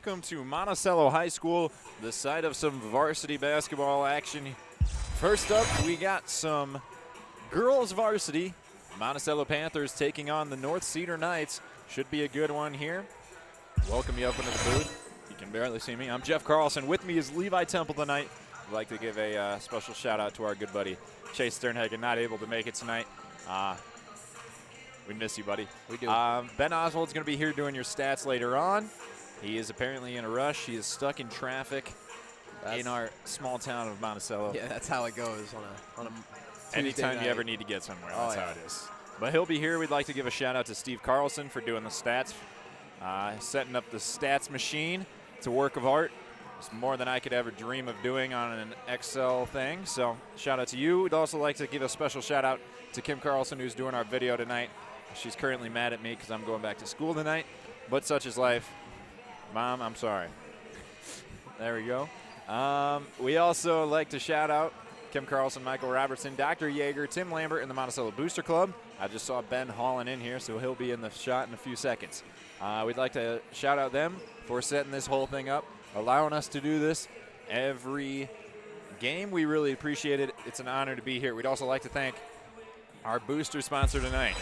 welcome to Monticello High School, the site of some varsity basketball action. First up, we got some girls varsity. Monticello Panthers taking on the North Cedar Knights. Should be a good one here. Welcome you up into the booth. You can barely see me. I'm Jeff Carlson. With me is Levi Temple tonight. I'd like to give a special shout out to our good buddy Chase Sternhagen, not able to make it tonight. We miss you, buddy. We do. Ben Oswald's going to be here doing your stats later on. He is apparently in a rush. He is stuck in traffic in our small town of Monticello. Yeah, that's how it goes on a Tuesday Anytime night. you ever need to get somewhere, Oh, that's yeah. how it is. But he'll be here. We'd like to give a shout out to Steve Carlson for doing the stats, setting up the stats machine. It's a work of art. It's more than I could ever dream of doing on an Excel thing. So shout out to you. We'd also like to give a special shout out to Kim Carlson, who's doing our video tonight. She's currently mad at me because I'm going back to school tonight, but such is life. Mom, I'm sorry. There we go. We also like to shout out Kim Carlson, Michael Robertson, Dr. Yeager, Tim Lambert, and the Monticello Booster Club. I just saw Ben hauling in here, so he'll be in the shot in a few seconds. We'd like to shout out them for setting this whole thing up, allowing us to do this every game. We really appreciate it. It's an honor to be here. We'd also like to thank our booster sponsor tonight,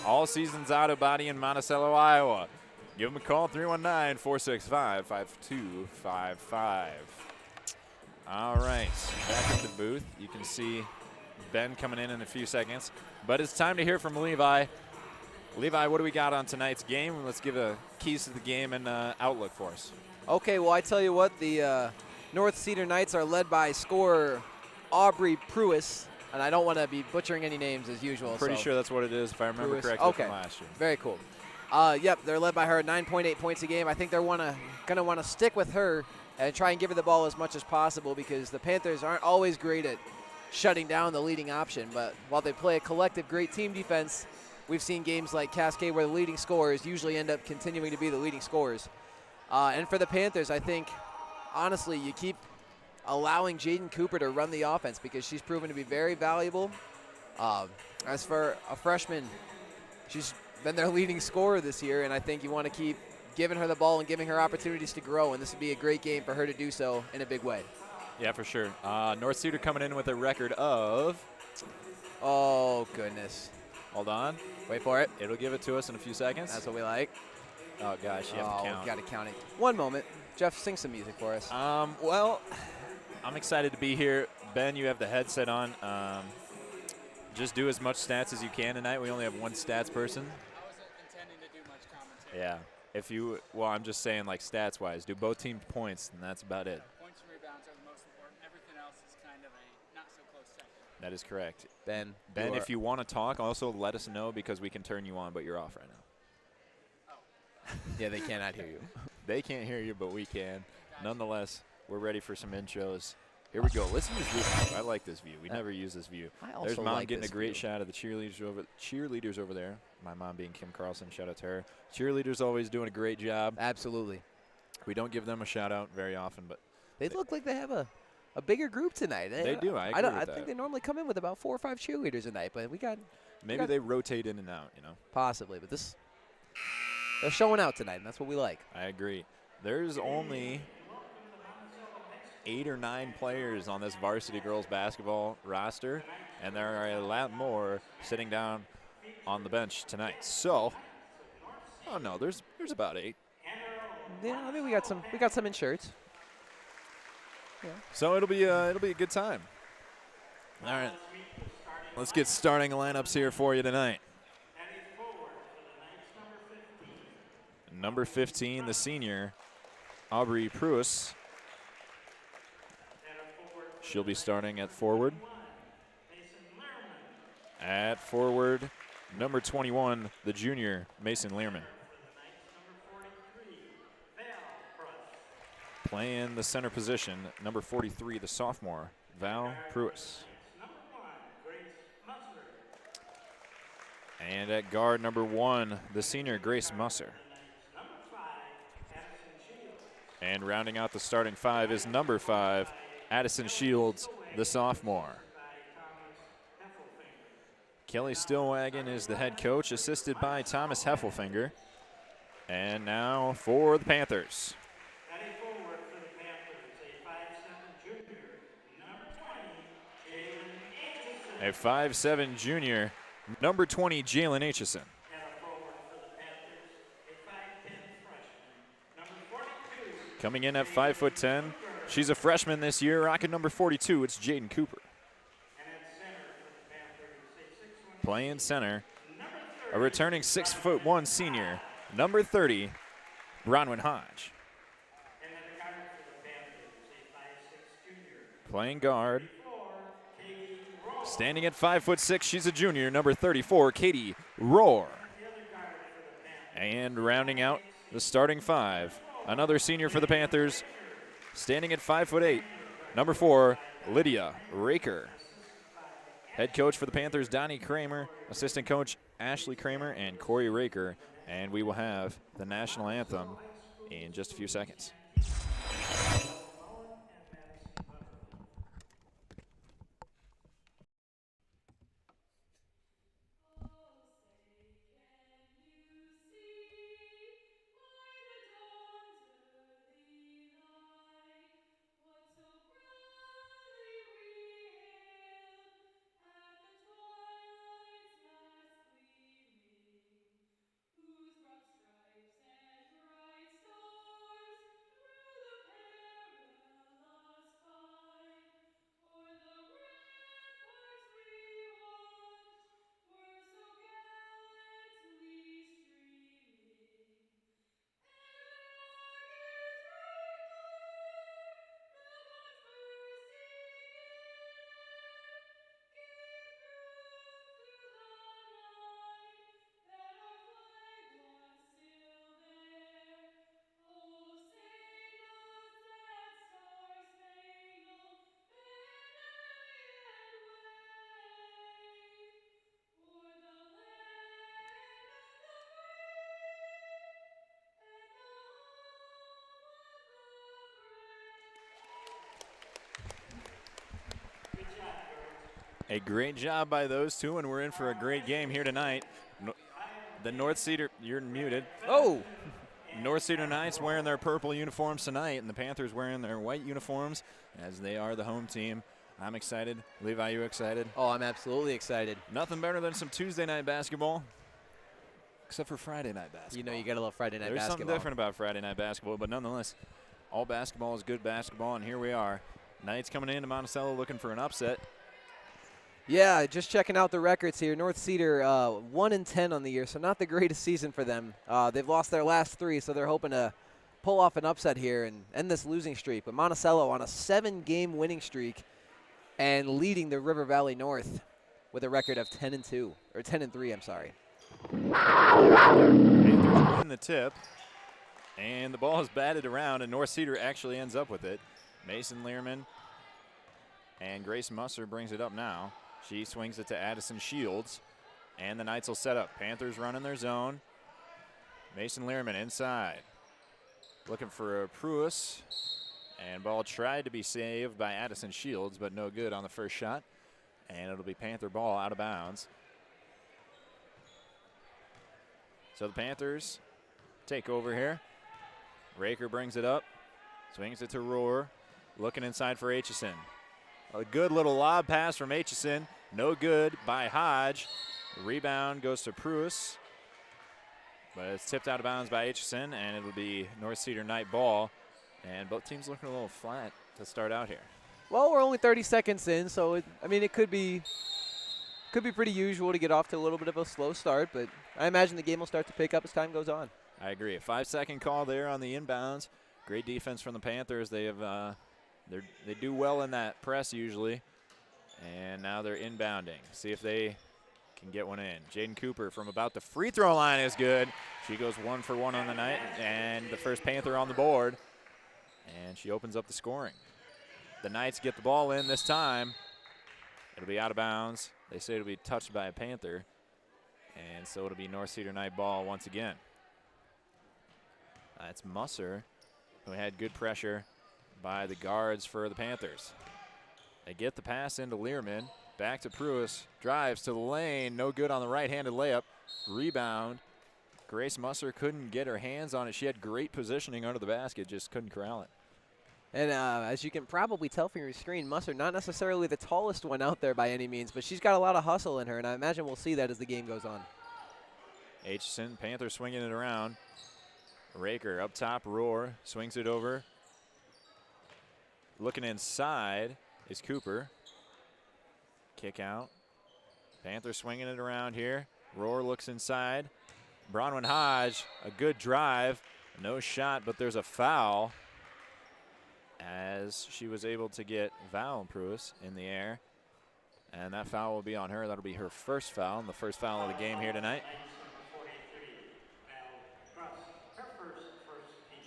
All Seasons Auto Body in Monticello, Iowa. Give them a call, 319-465-5255. All right, back at the booth. You can see Ben coming in a few seconds. But it's time to hear from Levi. Levi, what do we got on tonight's game? Let's give a keys to the game and outlook for us. Okay, well, I tell you what, the North Cedar Knights are led by scorer Aubrey Pruis, and I don't want to be butchering any names as usual. Pretty sure that's what it is, if I remember Pruis. correctly Okay. from last year. Very cool. Yep, they're led by her, 9.8 points a game. I think they're going to want to stick with her and try and give her the ball as much as possible because the Panthers aren't always great at shutting down the leading option. But while they play a collective great team defense, we've seen games like Cascade where the leading scorers usually end up continuing to be the leading scorers. And for the Panthers, I think, honestly, you keep allowing Jaden Cooper to run the offense because she's proven to be very valuable. As for a freshman, she's been their leading scorer this year, and I think you want to keep giving her the ball and giving her opportunities to grow, and this would be a great game for her to do so in a big way. Yeah, for sure. North Cedar coming in with a record of, Oh, goodness. hold on, Wait for it. it'll give it to us in a few seconds. That's what we like. Oh, gosh, you have to count. We've got to count it. One moment. Jeff, sing some music for us. Well, I'm excited to be here. Ben, you have the headset on. Just do as much stats as you can tonight. We only have one stats person. I wasn't intending to do much commentary. Yeah. Well, I'm just saying, like, stats-wise, do both teams points, and that's about it. Points and rebounds are the most important. Everything else is kind of a not-so-close second. That is correct. Ben, If you want to talk, also let us know because we can turn you on, but you're off right now. Yeah, they cannot hear you. They can't hear you, but we can. Nonetheless, we're ready for some intros. Here we go. Let's use this view. I like this view. We never use this view. I also There's Mom like getting this a great view. shot of the cheerleaders over there. My mom being Kim Carlson. Shout out to her. Cheerleaders always doing a great job. Absolutely. We don't give them a shout out very often, but They look like they have a bigger group tonight. They do. I agree don't. with I that. think they normally come in with about 4 or 5 cheerleaders a night, but we got maybe they rotate in and out, you know. possibly. But they're showing out tonight, and that's what we like. I agree. There's only 8 or 9 players on this varsity girls basketball roster, and there are a lot more sitting down on the bench tonight. So, oh no, there's about 8. Yeah, I mean we got some in shirts. Yeah. So it'll be a good time. All right, let's get starting lineups here for you tonight. Number 15, the senior, Aubrey Pruis. She'll be starting at forward. At forward, number 21, the junior, Mason Learman. Playing the center position, number 43, the sophomore, Val Pruis. And at guard, number 1, the senior, Grace Musser. And rounding out the starting 5 is number 5, Addison Shields, the sophomore. Kelly Stillwagon is the head coach, assisted by Thomas Heffelfinger. And now for the Panthers. A 5'7" junior, number 20, Jalen Aitchison. Coming in at 5'10", she's a freshman this year, rocking number 42. It's Jaden Cooper. Playing center, a returning 6'1" senior, number 30, Bronwyn Hodge. Playing guard, standing at 5'6", she's a junior, number 34, Katie Rohr. And rounding out the starting five, another senior for the Panthers, standing at 5'8", number 4, Lydia Raker. Head coach for the Panthers, Donnie Kramer, assistant coach, Ashley Kramer and Corey Raker. And we will have the national anthem in just a few seconds. A great job by those two, and we're in for a great game here tonight. The North Cedar, you're muted. Oh! North Cedar Knights wearing their purple uniforms tonight, and the Panthers wearing their white uniforms, as they are the home team. I'm excited. Levi, you excited? Oh, I'm absolutely excited. Nothing better than some Tuesday night basketball, except for Friday night basketball. You know you got to love Friday night There's basketball. something different about Friday night basketball, but nonetheless, all basketball is good basketball, and here we are. Knights coming into Monticello looking for an upset. Yeah, just checking out the records here. North Cedar 1-10 on the year, so not the greatest season for them. They've lost their last 3, so they're hoping to pull off an upset here and end this losing streak. But Monticello on a 7-game winning streak and leading the River Valley North with a record of 10-2, or 10-3, I'm sorry. Panthers win the tip, and the ball is batted around, and North Cedar actually ends up with it. Mason Learman and Grace Musser brings it up now. She swings it to Addison Shields, and the Knights will set up. Panthers running their zone. Mason Learman inside. Looking for a Pruis, and ball tried to be saved by Addison Shields, but no good on the first shot. And it'll be Panther ball out of bounds. So the Panthers take over here. Raker brings it up, swings it to Rohr, looking inside for Aitchison. A good little lob pass from Aitchison. No good by Hodge. The rebound goes to Pruis, but it's tipped out of bounds by Aitchison, and it'll be North Cedar Knight ball. And both teams looking a little flat to start out here. Well, we're only 30 seconds in, so it could be pretty usual to get off to a little bit of a slow start, but I imagine the game will start to pick up as time goes on. I agree. A 5-second call there on the inbounds. Great defense from the Panthers. They have they do well in that press usually, and now they're inbounding. See if they can get one in. Jaden Cooper from about the free throw line is good. She goes 1 for 1 on the night, and the first Panther on the board, and she opens up the scoring. The Knights get the ball in this time. It'll be out of bounds. They say it'll be touched by a Panther, and so it'll be North Cedar Knight ball once again. That's Musser, who had good pressure by the guards for the Panthers. They get the pass into Learman. Back to Pruis. Drives to the lane. No good on the right-handed layup. Rebound. Grace Musser couldn't get her hands on it. She had great positioning under the basket, just couldn't corral it. And as you can probably tell from your screen, Musser, not necessarily the tallest one out there by any means, but she's got a lot of hustle in her, and I imagine we'll see that as the game goes on. Aitchison, Panthers swinging it around. Raker up top, Roar, swings it over. Looking inside is Cooper. Kick out. Panthers swinging it around here. Roar looks inside. Bronwyn Hodge, a good drive. No shot, but there's a foul as she was able to get Val Pruis in the air. And that foul will be on her. That'll be her first foul, and the first foul of the game here tonight.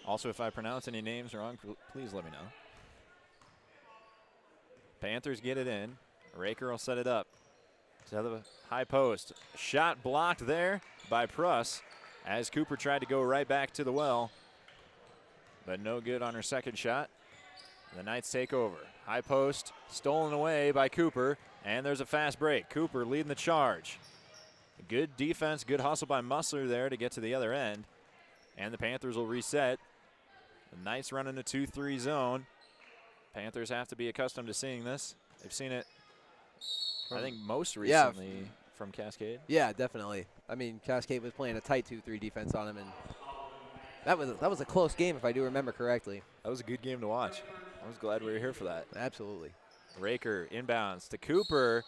Also, if I pronounce any names wrong, please let me know. Panthers get it in. Raker will set it up to the high post. Shot blocked there by Pruss as Cooper tried to go right back to the well, but no good on her second shot. The Knights take over. High post stolen away by Cooper, and there's a fast break. Cooper leading the charge. Good defense, good hustle by Musser there to get to the other end, and the Panthers will reset. The Knights running a 2-3 zone. Panthers have to be accustomed to seeing this. They've seen it, I think, most recently from Cascade. Yeah, definitely. I mean, Cascade was playing a tight 2-3 defense on him, and that was a close game if I do remember correctly. That was a good game to watch. I was glad we were here for that. Absolutely. Raker inbounds to Cooper.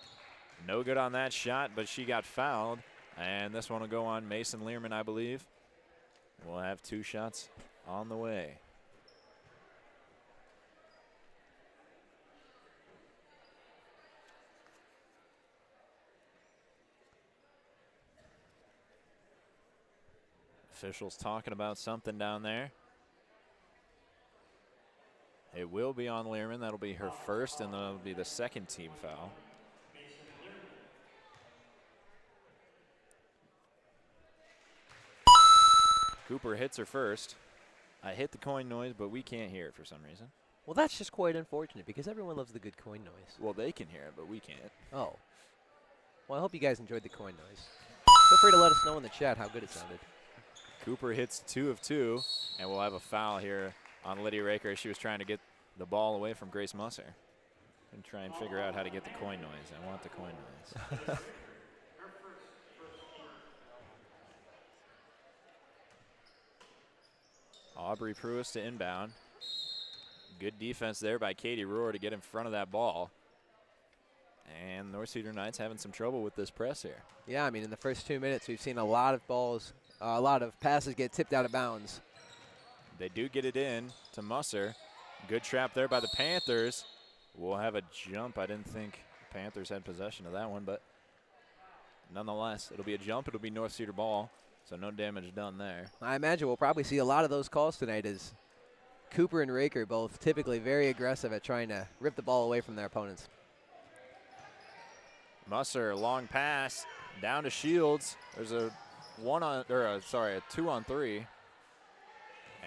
No good on that shot, but she got fouled. And this one will go on Mason Learman, I believe. We'll have 2 shots on the way. Officials talking about something down there. It will be on Learman. That'll be her first, and that'll be the second team foul. Cooper hits her first. I hit the coin noise, but we can't hear it for some reason. Well, that's just quite unfortunate because everyone loves the good coin noise. Well, they can hear it, but we can't. Oh. Well, I hope you guys enjoyed the coin noise. Feel free to let us know in the chat how good it sounded. Cooper hits 2 of 2, and we'll have a foul here on Lydia Raker. She was trying to get the ball away from Grace Musser and try and figure out how to get the coin noise. I want the coin noise. Aubrey Pruis to inbound. Good defense there by Katie Rohr to get in front of that ball. And North Cedar Knights having some trouble with this press here. Yeah, I mean, in the first 2 minutes, we've seen a lot of balls, a lot of passes get tipped out of bounds. They do get it in to Musser. Good trap there by the Panthers. We'll have a jump. I didn't think the Panthers had possession of that one, but nonetheless, it'll be a jump. It'll be North Cedar ball, so no damage done there. I imagine we'll probably see a lot of those calls tonight as Cooper and Raker both typically very aggressive at trying to rip the ball away from their opponents. Musser, long pass down to Shields. There's a 2-on-3.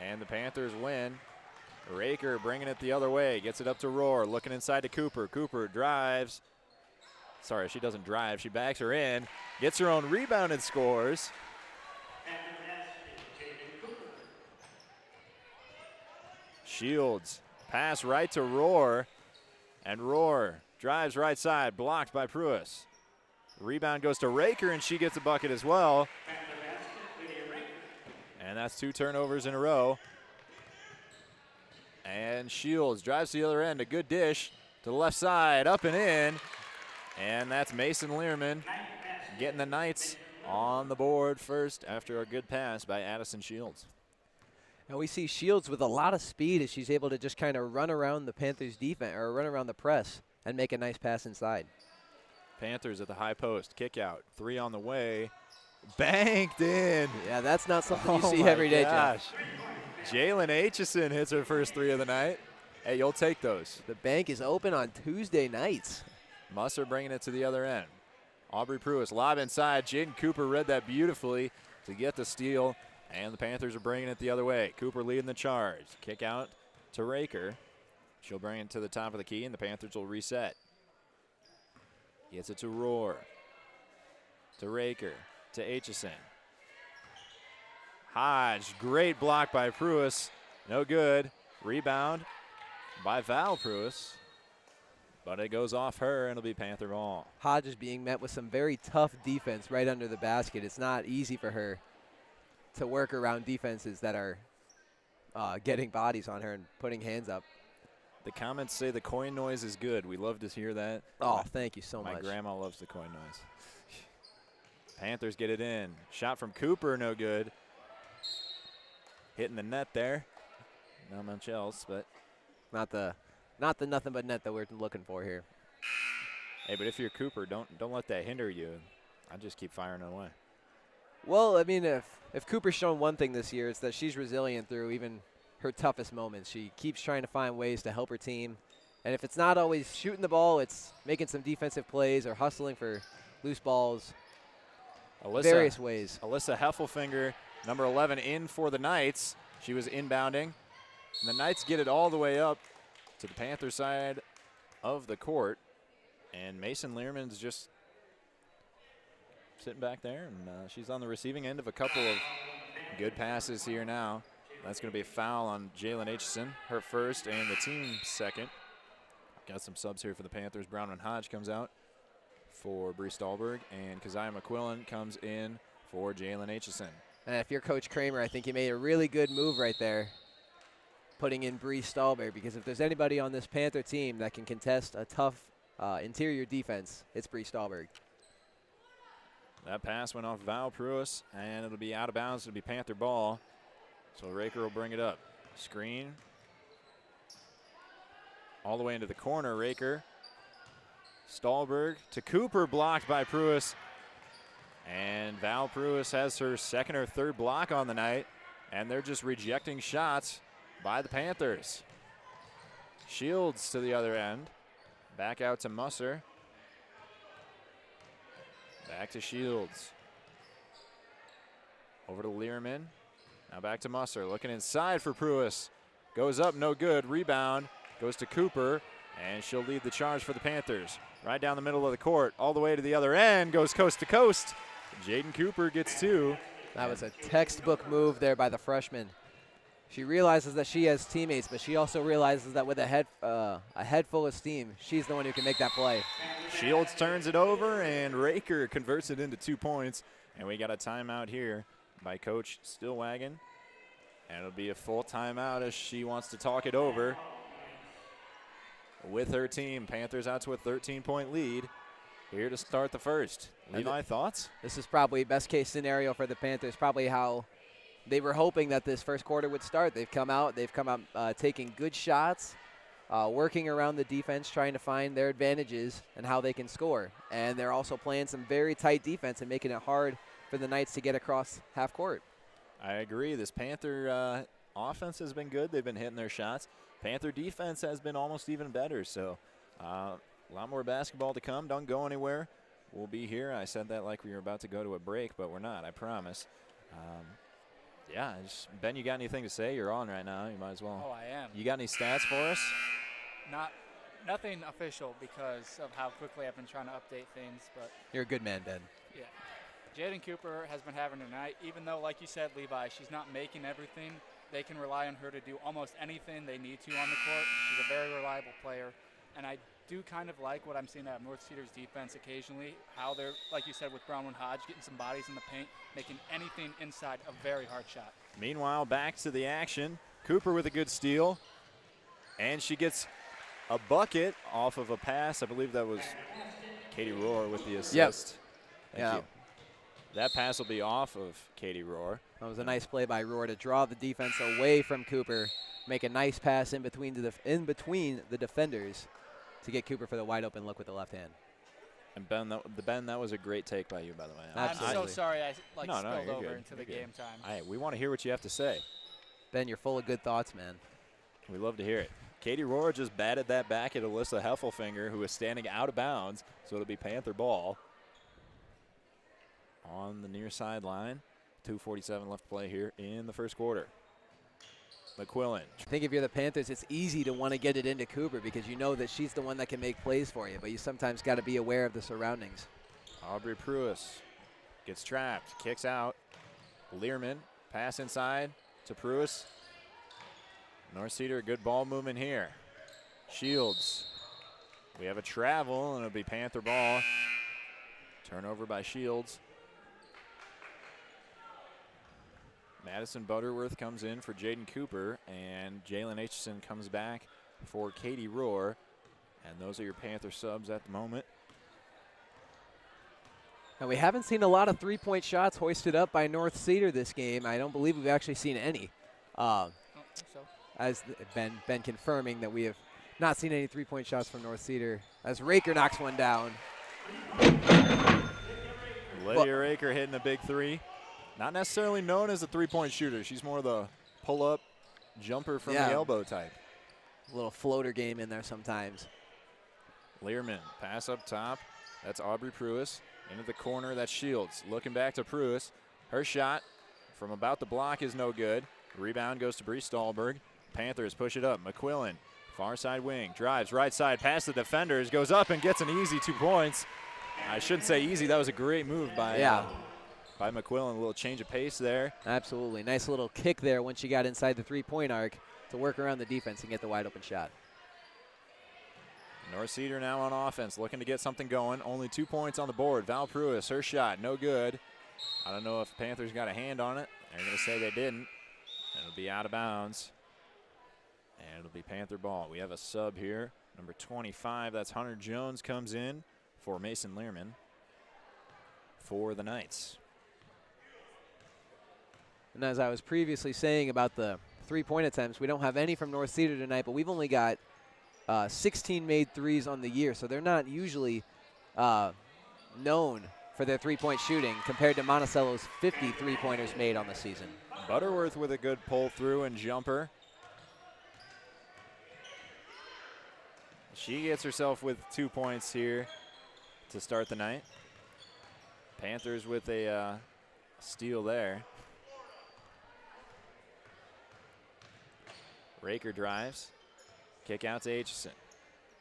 And the Panthers win. Raker bringing it the other way. Gets it up to Rohr. Looking inside to Cooper. Cooper drives. Sorry, she doesn't drive. She backs her in. Gets her own rebound and scores. Shields. Pass right to Rohr. And Rohr drives right side. Blocked by Pruis. Rebound goes to Raker, and she gets a bucket as well. And that's 2 turnovers in a row. And Shields drives to the other end. A good dish to the left side, up and in. And that's Mason Learman getting the Knights on the board first after a good pass by Addison Shields. And we see Shields with a lot of speed as she's able to just kind of run around the Panthers' defense, or run around the press and make a nice pass inside. Panthers at the high post. Kick out. 3 on the way. Banked in. Yeah, that's not something you see every day, Jeff. Jalen Aitchison hits her first 3 of the night. Hey, you'll take those. The bank is open on Tuesday nights. Musser bringing it to the other end. Aubrey Pruis lob inside. Jaden Cooper read that beautifully to get the steal, and the Panthers are bringing it the other way. Cooper leading the charge. Kick out to Raker. She'll bring it to the top of the key, and the Panthers will reset. Gets it to Rohr. To Raker. To Aitchison. Hodge, great block by Pruis. No good. Rebound. by Val Pruis. But it goes off her, and it'll be Panther ball. Hodge is being met with some very tough defense right under the basket. It's not easy for her to work around defenses that are getting bodies on her and putting hands up. The comments say the coin noise is good. We love to hear that. Oh, thank you so much. My grandma loves the coin noise. Panthers get it in. Shot from Cooper, no good. Hitting the net there. Not much else, but Not the nothing but net that we're looking for here. hey, but if you're Cooper, don't let that hinder you. I just keep firing away. Well, I mean, if Cooper's shown one thing this year, it's that she's resilient through even her toughest moments. She keeps trying to find ways to help her team. And if it's not always shooting the ball, it's making some defensive plays or hustling for loose balls. Various ways. Alyssa Heffelfinger, number 11, in for the Knights. She was inbounding. And the Knights get it all the way up to the Panther side of the court. And Mason Learman's just sitting back there, and she's on the receiving end of a couple of good passes here now. That's going to be a foul on Jalen Aitchison, her first and the team second. Got some subs here for the Panthers. Brownman Hodge comes out for Bree Stahlberg, and Keziah McQuillan comes in for Jalen Aitchison. And if you're Coach Kramer, I think you made a really good move right there, putting in Bree Stahlberg, because if there's anybody on this Panther team that can contest a tough interior defense, it's Bree Stahlberg. That pass went off Val Pruis, and it'll be out of bounds. It'll be Panther ball. So Raker will bring it up. Screen. All the way into the corner, Raker. Stahlberg to Cooper, blocked by Pruis. And Val Pruis has her second or third block on the night, and they're just rejecting shots by the Panthers. Shields to the other end. Back out to Musser. Back to Shields. Over to Learman. Now back to Musser. Looking inside for Pruis. Goes up, no good. Rebound. Goes to Cooper. And she'll lead the charge for the Panthers. Right down the middle of the court. All the way to the other end. Goes coast to coast. Jaden Cooper gets two. That was a textbook move there by the freshman. She realizes that she has teammates, but she also realizes that with a head full of steam, she's the one who can make that play. Shields turns it over, and Raker converts it into 2 points. And we got a timeout here by Coach Stillwagon. And it'll be a full timeout as she wants to talk it over with her team. Panthers out to a 13-point lead here to start the first. Levi, thoughts? This is probably best case scenario for the Panthers, probably how they were hoping that this first quarter would start. They've come out taking good shots, working around the defense, trying to find their advantages and how they can score. And they're also playing some very tight defense and making it hard for the Knights to get across half court. I agree. This Panther offense has been good. They've been hitting their shots. Panther defense has been almost even better. So a lot more basketball to come. Don't go anywhere. We'll be here. I said that like we were about to go to a break, but we're not, I promise. Yeah, Ben, you got anything to say? You're on right now. You might as well. Oh, I am. You got any stats for us? Nothing official because of how quickly I've been trying to update things, but You're a good man, Ben. yeah. Jaden Cooper has been having a night, even though, like you said, Levi, she's not making everything. They can rely on her to do almost anything they need to on the court. She's a very reliable player, and I do kind of like what I'm seeing out of North Cedar's defense occasionally, how they're, like you said, with Brownwood Hodge, getting some bodies in the paint, making anything inside a very hard shot. Meanwhile, back to the action. Cooper with a good steal, and she gets a bucket off of a pass. I believe that was Katie Rohr with the assist. Thank you. That pass will be off of Katie Rohr. That was a nice play by Rohr to draw the defense away from Cooper, make a nice pass in between the defenders to get Cooper for the wide open look with the left hand. And Ben, that was a great take by you, by the way. Absolutely. I'm so sorry I spilled you're over good. into the You're game good. time. We want to hear what you have to say. Ben, you're full of good thoughts, man. We love to hear it. Katie Rohr just batted that back at Alyssa Heffelfinger, who is standing out of bounds, so it'll be Panther ball on the near sideline. 2:47 left to play here in the first quarter. McQuillan. I think if you're the Panthers, it's easy to want to get it into Cooper because you know that she's the one that can make plays for you, but you sometimes got to be aware of the surroundings. Aubrey Pruis gets trapped, kicks out. Learman, pass inside to Pruis. North Cedar, good ball movement here. Shields. We have a travel, and it'll be Panther ball. Turnover by Shields. Madison Butterworth comes in for Jaden Cooper, and Jalen Aitchison comes back for Katie Rohr. And those are your Panther subs at the moment. And we haven't seen a lot of three-point shots hoisted up by North Cedar this game. I don't believe we've actually seen any. I don't think so. As Ben confirming that we have not seen any three-point shots from North Cedar, as Raker knocks one down. Lydia Raker hitting a big three. Not necessarily known as a three-point shooter. She's more the pull-up jumper from the elbow type. A little floater game in there sometimes. Learman, pass up top. That's Aubrey Pruis. Into the corner, that's Shields. Looking back to Pruis. Her shot from about the block is no good. Rebound goes to Bree Stahlberg. Panthers push it up. McQuillan, far side wing, drives right side past the defenders, goes up and gets an easy 2 points. I shouldn't say easy. That was a great move by McQuillan. A little change of pace there. Absolutely. Nice little kick there when she got inside the three-point arc to work around the defense and get the wide open shot. North Cedar now on offense, looking to get something going. Only 2 points on the board. Val Pruis, her shot, no good. I don't know if Panthers got a hand on it. They're going to say they didn't. It'll be out of bounds. And it'll be Panther ball. We have a sub here. Number 25, that's Hunter Jones, comes in for Mason Learman for the Knights. And as I was previously saying about the three-point attempts, we don't have any from North Cedar tonight, but we've only got 16 made threes on the year, so they're not usually known for their three-point shooting compared to Monticello's 50 three-pointers made on the season. Butterworth with a good pull through and jumper. She gets herself with 2 points here to start the night. Panthers with a steal there. Raker drives. Kick out to Aitchison.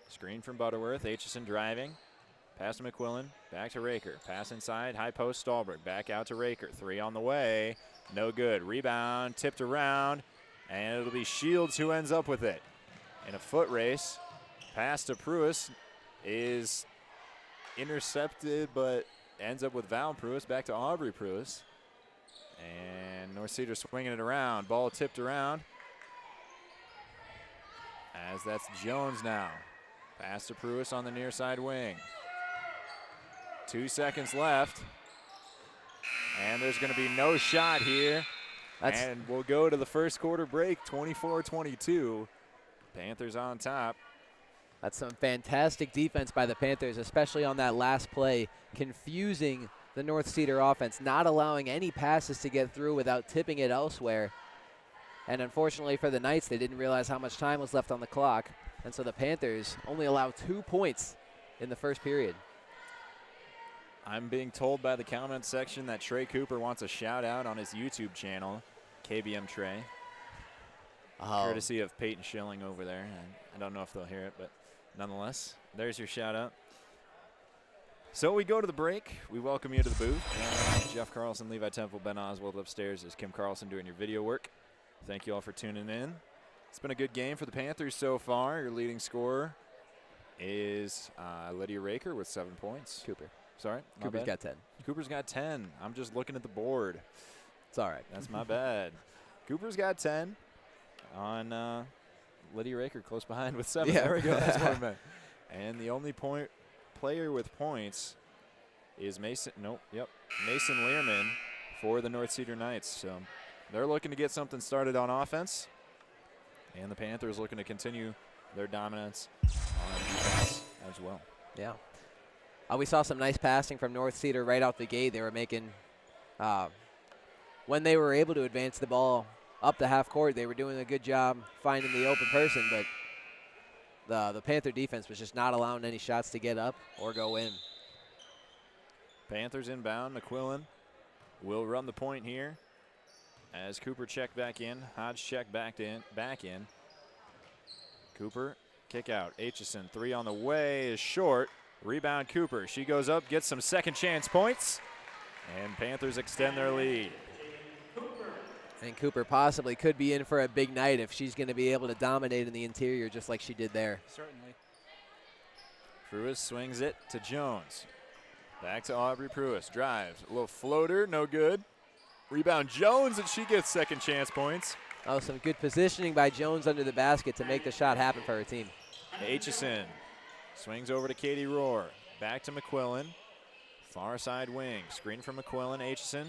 Screen from Butterworth. Aitchison driving. Pass to McQuillan. Back to Raker. Pass inside. High post Stahlberg. Back out to Raker. Three on the way. No good. Rebound. Tipped around. And it'll be Shields who ends up with it. In a foot race. Pass to Pruis is intercepted, but ends up with Val Pruis. Back to Aubrey Pruis. And North Cedar swinging it around. Ball tipped around. As that's Jones now. Pass to Pruis on the near side wing. 2 seconds left. And there's going to be no shot here. And we'll go to the first quarter break, 24-22. Panthers on top. That's some fantastic defense by the Panthers, especially on that last play, confusing the North Cedar offense, not allowing any passes to get through without tipping it elsewhere. And unfortunately for the Knights, they didn't realize how much time was left on the clock. And so the Panthers only allow 2 points in the first period. I'm being told by the comment section that Trey Cooper wants a shout out on his YouTube channel, KBM Trey. Courtesy of Peyton Schilling over there. I don't know if they'll hear it, but nonetheless, there's your shout out. So we go to the break. We welcome you to the booth. Jeff Carlson, Levi Temple, Ben Oswald upstairs is Kim Carlson doing your video work. Thank you all for tuning in. It's been a good game for the Panthers so far. Your leading scorer is Lydia Raker with 7 points. Cooper. Sorry? Cooper's got 10. Cooper's got 10. I'm just looking at the board. It's all right. That's my bad. Cooper's got 10 on Lydia Raker close behind with 7. Yeah. There we go. That's what I meant. And the only player with points is Mason Learman for the North Cedar Knights. So they're looking to get something started on offense. And the Panthers looking to continue their dominance on defense as well. Yeah. We saw some nice passing from North Cedar right out the gate. They were making, when they were able to advance the ball up the half court, they were doing a good job finding the open person, but the Panther defense was just not allowing any shots to get up or go in. Panthers inbound. McQuillan will run the point here as Cooper checked back in. Hodge checked back in. Cooper, kick out. Aitchison, three on the way is short. Rebound Cooper. She goes up, gets some second chance points, and Panthers extend their lead. And Cooper possibly could be in for a big night if she's going to be able to dominate in the interior just like she did there. Certainly. Pruitt swings it to Jones. Back to Aubrey Pruitt. Drives. A little floater, no good. Rebound Jones, and she gets second chance points. Oh, some good positioning by Jones under the basket to make the shot happen for her team. Aitchison swings over to Katie Rohr. Back to McQuillan. Far side wing. Screen from McQuillan. Aitchison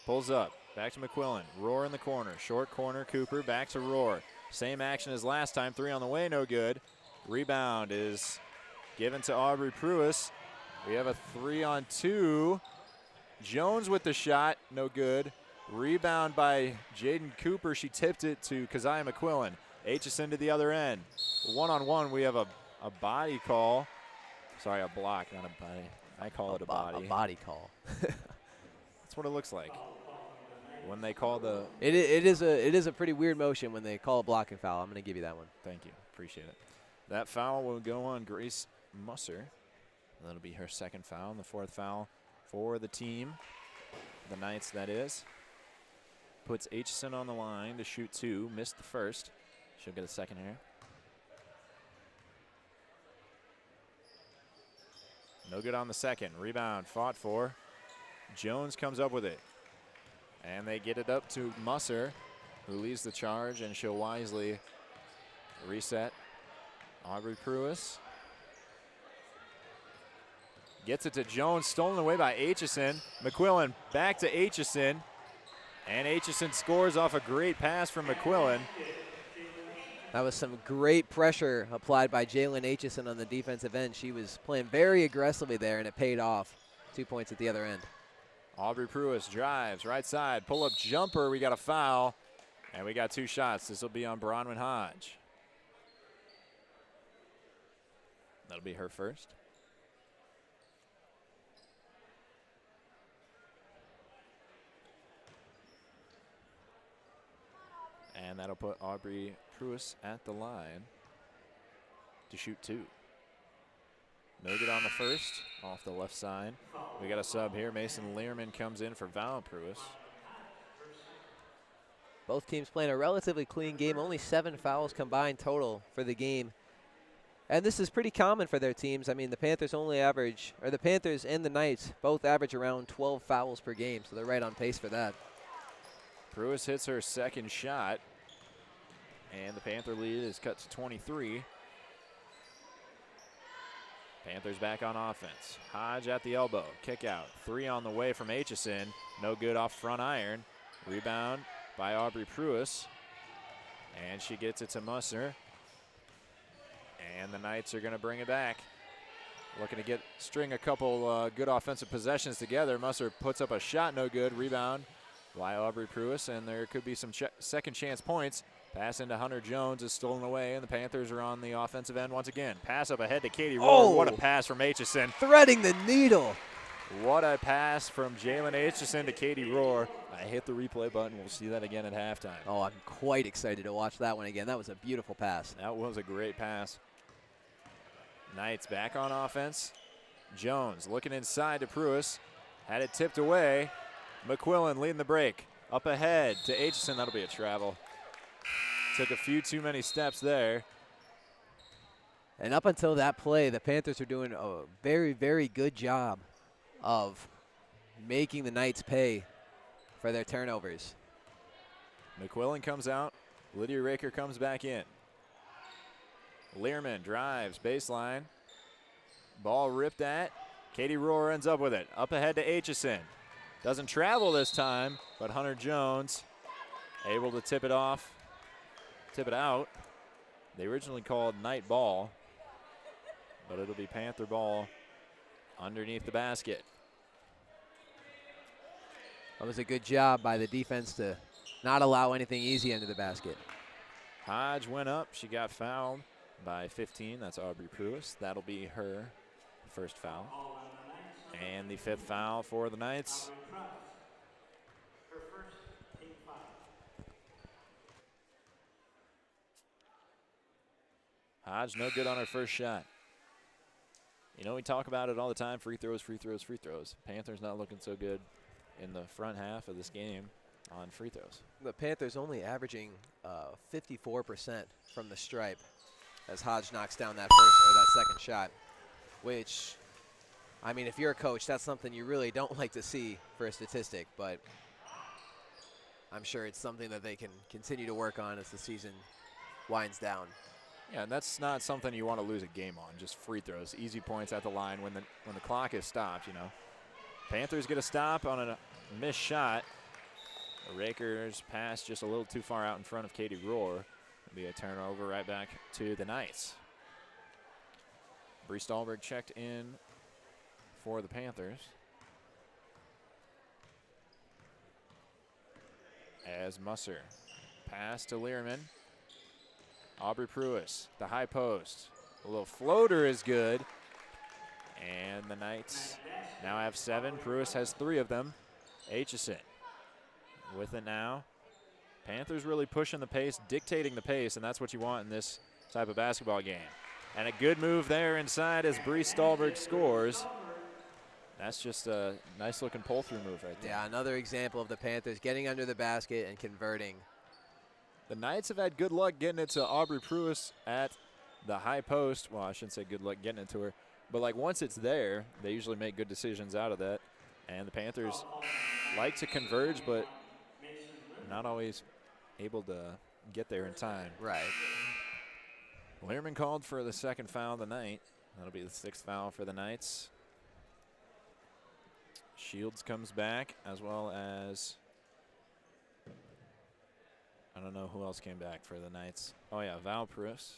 pulls up. Back to McQuillan. Rohr in the corner. Short corner. Cooper back to Rohr. Same action as last time. 3 on the way. No good. Rebound is given to Aubrey Pruitt. We have a 3-on-2. Jones with the shot. No good. Rebound by Jaden Cooper. She tipped it to Keziah McQuillan. Aitchison to the other end. 1-on-1. We have a body call. Sorry, a block, not a body. I call it a body. A body call. That's what it looks like when they call the. It is a pretty weird motion when they call a blocking foul. I'm going to give you that one. Thank you, appreciate it. That foul will go on Grace Musser. That'll be her second foul, and the 4th foul for the team, the Knights. That is. Puts Aitchison on the line to shoot 2. Missed the first. She'll get a second here. No good on the second. Rebound fought for. Jones comes up with it. And they get it up to Musser, who leads the charge, and she'll wisely reset. Aubrey Pruitt gets it to Jones, stolen away by Aitchison. McQuillan back to Aitchison. And Aitchison scores off a great pass from McQuillan. That was some great pressure applied by Jalen Aitchison on the defensive end. She was playing very aggressively there, and it paid off. 2 points at the other end. Aubrey Pruitt drives, right side, pull-up jumper. We got a foul, and we got 2 shots. This will be on Bronwyn Hodge. That'll be her first. And that'll put Aubrey Pruitt at the line to shoot 2. No good on the first, off the left side. We got a sub here. Mason Learman comes in for Val Pruitt. Both teams playing a relatively clean game. Only 7 fouls combined total for the game. And this is pretty common for their teams. I mean, the Panthers the Panthers and the Knights both average around 12 fouls per game, so they're right on pace for that. Pruitt hits her second shot, and the Panther lead is cut to 23. Panthers back on offense. Hodge at the elbow. Kick out. 3 on the way from Aitchison. No good off front iron. Rebound by Aubrey Pruitt. And she gets it to Musser. And the Knights are going to bring it back. Looking to string a couple good offensive possessions together. Musser puts up a shot. No good. Rebound by Aubrey Pruitt. And there could be some second chance points. Pass into Hunter Jones is stolen away, and the Panthers are on the offensive end once again. Pass up ahead to Katie Rohr. Oh. What a pass from Aitchison. Threading the needle. What a pass from Jalen Aitchison to Katie Rohr. I hit the replay button. We'll see that again at halftime. Oh, I'm quite excited to watch that one again. That was a beautiful pass. That was a great pass. Knights back on offense. Jones looking inside to Pruitt. Had it tipped away. McQuillan leading the break. Up ahead to Aitchison. That'll be a travel. Took a few too many steps there. And up until that play, the Panthers are doing a very, very good job of making the Knights pay for their turnovers. McQuillan comes out. Lydia Raker comes back in. Learman drives baseline. Ball ripped at. Katie Rohr ends up with it. Up ahead to Aitchison. Doesn't travel this time, but Hunter Jones able to tip it off. Tip it out. They originally called Knight ball, but it'll be Panther ball underneath the basket. That was a good job by the defense to not allow anything easy into the basket. Hodge went up. She got fouled by 15. That's Aubrey Pruitt. That'll be her first foul. And the 5th foul for the Knights. Hodge no good on her first shot. You know, we talk about it all the time, free throws, free throws, free throws. Panthers not looking so good in the front half of this game on free throws. The Panthers only averaging 54% from the stripe as Hodge knocks down that second shot, which, I mean, if you're a coach, that's something you really don't like to see for a statistic, but I'm sure it's something that they can continue to work on as the season winds down. Yeah, and that's not something you want to lose a game on, just free throws. Easy points at the line when the clock is stopped, you know. Panthers get a stop on a missed shot. Raker's pass just a little too far out in front of Katie Rohr. It'll be a turnover right back to the Knights. Bree Stahlberg checked in for the Panthers. As Musser pass to Learman. Aubrey Pruis, the high post. A little floater is good. And the Knights now have 7. Pruis has 3 of them. Aitchison with it now. Panthers really pushing the pace, dictating the pace, and that's what you want in this type of basketball game. And a good move there inside as Bree Stahlberg scores. That's just a nice-looking pull-through move right there. Yeah, another example of the Panthers getting under the basket and converting. The Knights have had good luck getting it to Aubrey Pruis at the high post. Well, I shouldn't say good luck getting it to her. But, like, once it's there, they usually make good decisions out of that. And the Panthers like to converge, but not always able to get there in time. Right. Learman called for the second foul of the night. That'll be the 6th foul for the Knights. Shields comes back, as well as, I don't know who else came back for the Knights. Oh, yeah, Val Pruis.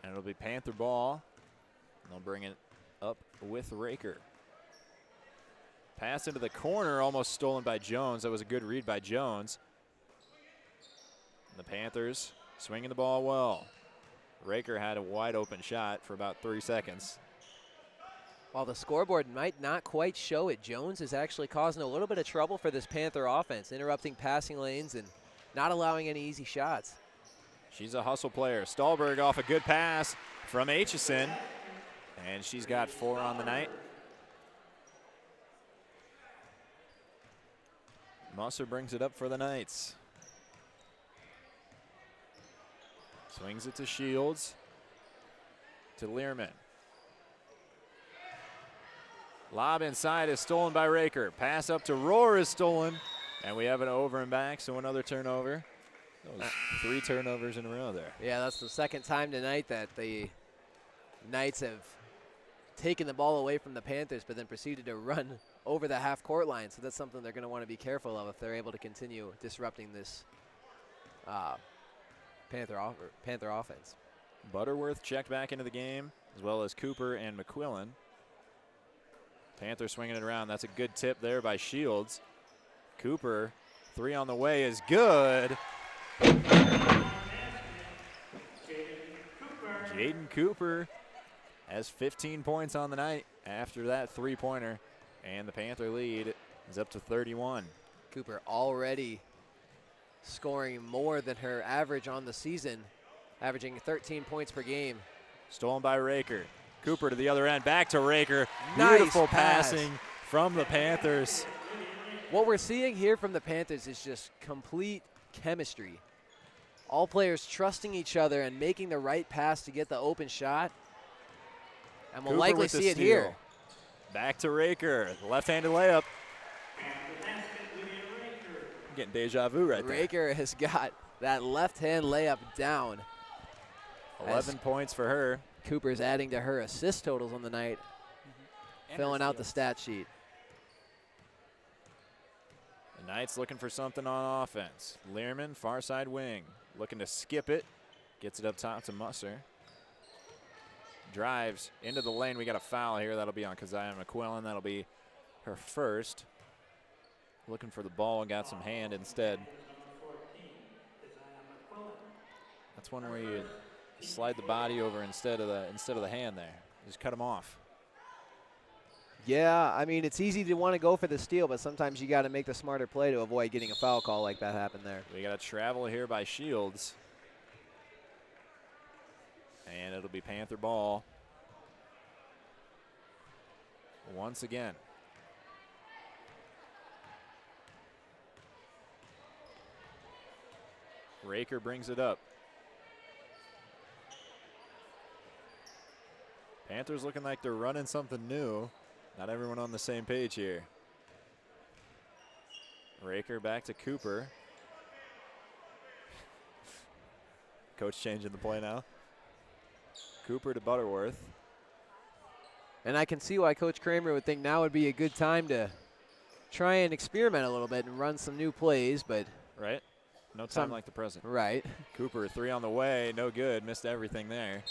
And it'll be Panther ball. And they'll bring it up with Raker. Pass into the corner, almost stolen by Jones. That was a good read by Jones. And the Panthers swinging the ball well. Raker had a wide open shot for about 3 seconds. While the scoreboard might not quite show it, Jones is actually causing a little bit of trouble for this Panther offense, interrupting passing lanes and not allowing any easy shots. She's a hustle player. Stahlberg off a good pass from Aitchison, and she's got 4 on the night. Musser brings it up for the Knights. Swings it to Shields, to Learman. Lob inside is stolen by Raker. Pass up to Rohr is stolen, and we have an over and back, so another turnover. That was 3 turnovers in a row there. Yeah, that's the second time tonight that the Knights have taken the ball away from the Panthers, but then proceeded to run over the half-court line. So that's something they're going to want to be careful of if they're able to continue disrupting this Panther offense. Butterworth checked back into the game, as well as Cooper and McQuillan. Panthers swinging it around. That's a good tip there by Shields. Cooper, 3 on the way is good. Jaden Cooper has 15 points on the night after that 3-pointer, and the Panther lead is up to 31. Cooper already scoring more than her average on the season, averaging 13 points per game. Stolen by Raker. Cooper to the other end, back to Raker. Nice Beautiful pass. passing from the Panthers. What we're seeing here from the Panthers is just complete chemistry. All players trusting each other and making the right pass to get the open shot. And we'll Cooper likely with the see it steal. here. Back to Raker, left-handed layup. I'm getting deja vu right there. Raker has got that left-hand layup down. 11 points for her. Cooper's adding to her assist totals on the night, filling out the stat sheet. The Knights looking for something on offense. Learman, far side wing, looking to skip it. Gets it up top to Musser. Drives into the lane. We got a foul here. That'll be on Keziah McQuillan. That'll be her first. Looking for the ball, got some hand instead. That's one where you slide the body over instead of the hand there. Just cut him off. Yeah, I mean, it's easy to want to go for the steal, but sometimes you got to make the smarter play to avoid getting a foul call like that happened there. We got a travel here by Shields. And it'll be Panther ball once again. Raker brings it up. Panthers looking like they're running something new. Not everyone on the same page here. Raker back to Cooper. Coach changing the play now. Cooper to Butterworth. And I can see why Coach Kramer would think now would be a good time to try and experiment a little bit and run some new plays, but Right? No time like the present. right. Cooper, 3 on the way, no good. Missed everything there.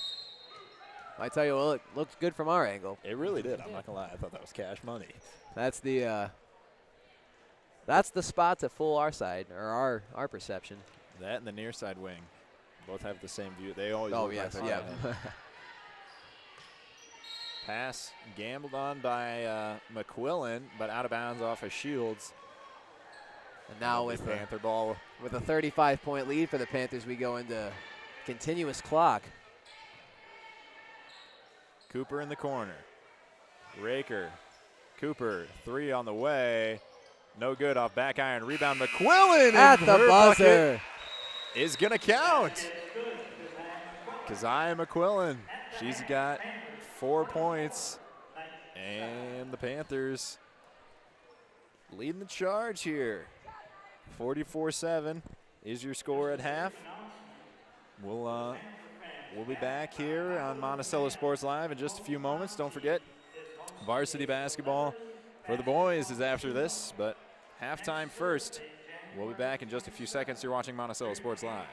I tell you what, it looks good from our angle. It really did. I'm not gonna lie. I thought that was cash money. That's the spot to fool our side, or our perception. That and the near side wing. Both have the same view. They always Oh, look yes, like yeah. Pass gambled on by McQuillan, but out of bounds off of Shields. And now with Panther ball. a 35-point lead for the Panthers, we go into continuous clock. Cooper in the corner. Raker. Cooper, 3 on the way. No good off back iron. Rebound McQuillan. At and the her buzzer. bucket is going to count. Keziah McQuillan. She's got 4 points. And the Panthers leading the charge here. 44-7 is your score at half. We'll be back here on Monticello Sports Live in just a few moments. Don't forget, varsity basketball for the boys is after this, but halftime first. We'll be back in just a few seconds. You're watching Monticello Sports Live.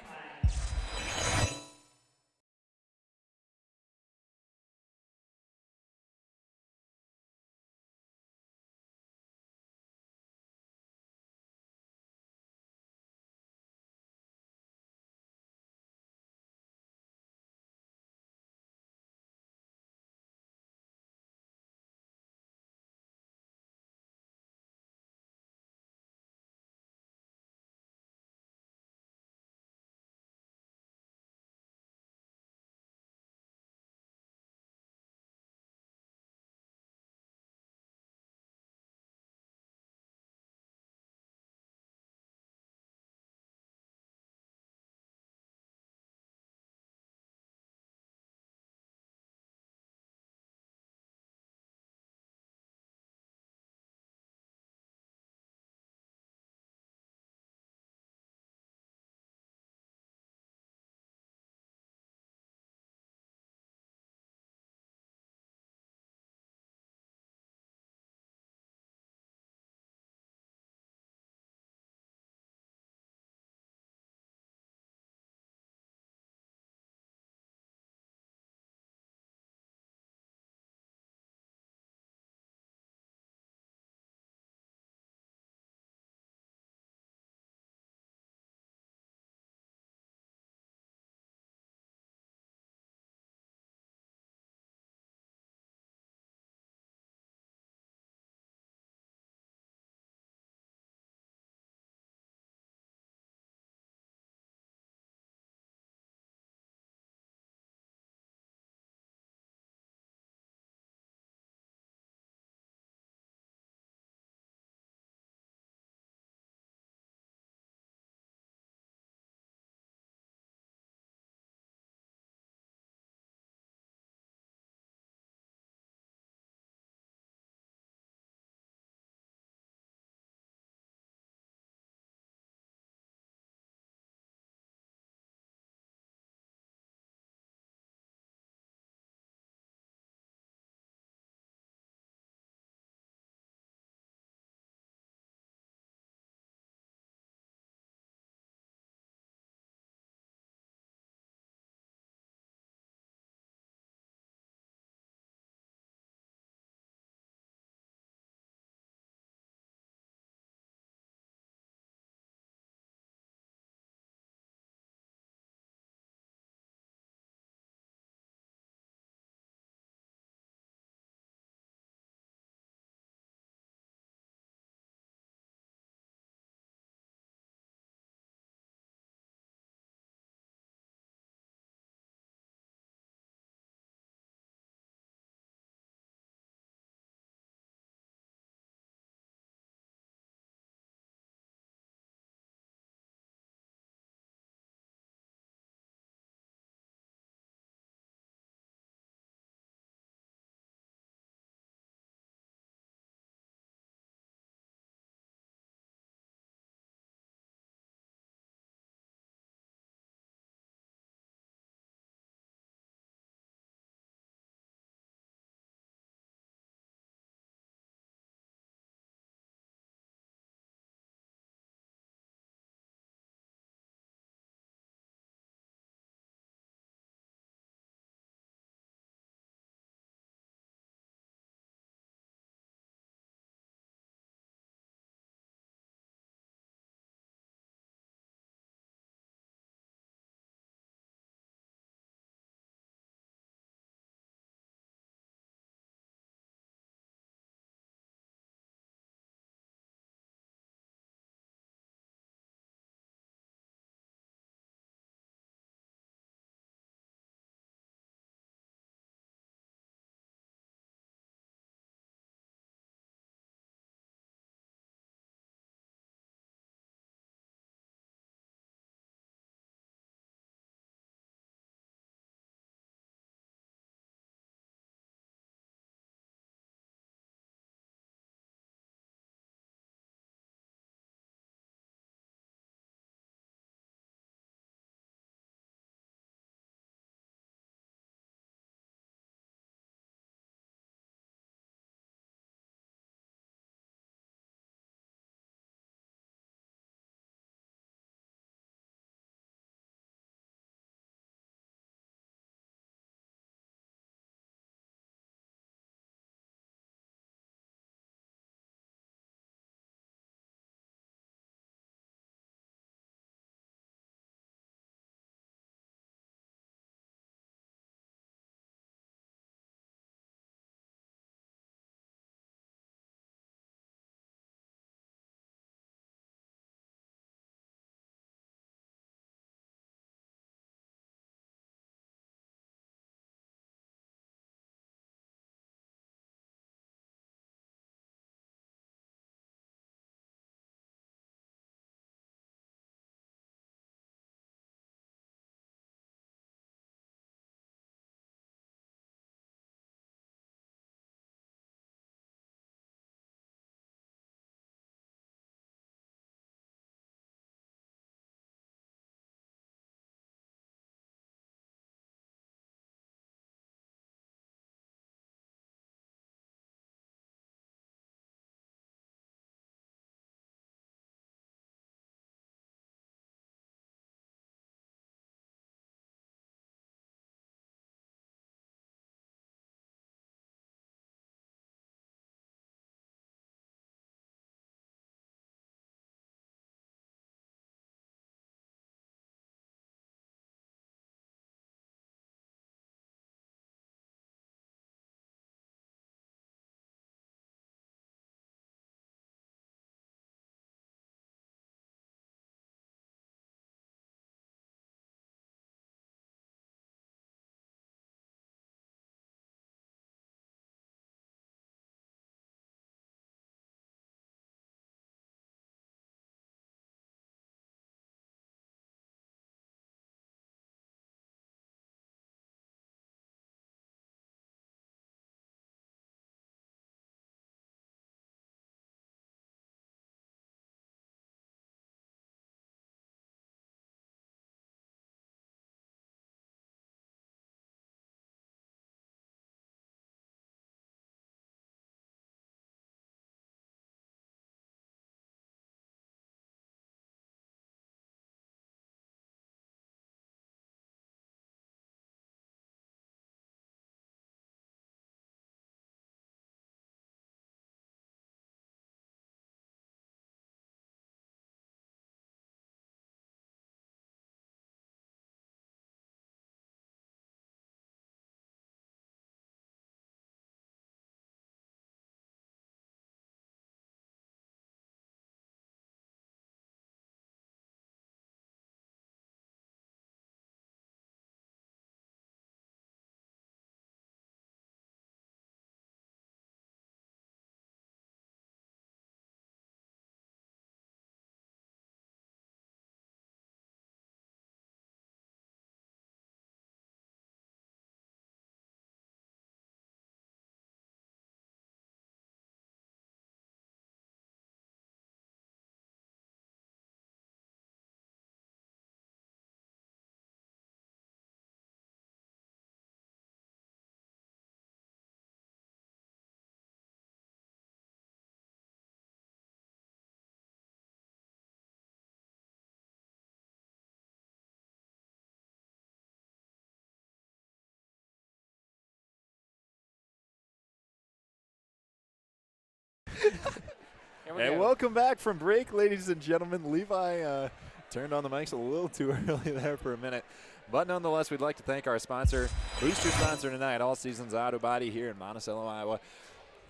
Here we And go. welcome back from break, ladies and gentlemen. Levi turned on the mics a little too early there for a minute. But nonetheless, we'd like to thank our sponsor, booster sponsor tonight, All Seasons Auto Body here in Monticello, Iowa.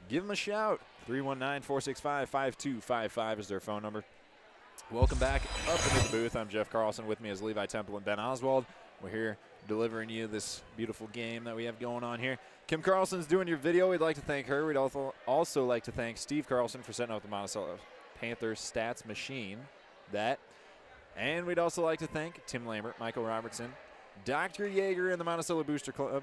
Give them a shout. 319-465-5255 is their phone number. Welcome back up into the booth. I'm Jeff Carlson. With me is Levi Temple and Ben Oswald. We're here delivering you this beautiful game that we have going on here. Kim Carlson's doing your video. We'd like to thank her. We'd also like to thank Steve Carlson for setting up the Monticello Panthers stats machine. And we'd also like to thank Tim Lambert, Michael Robertson, Dr. Yeager, and the Monticello Booster Club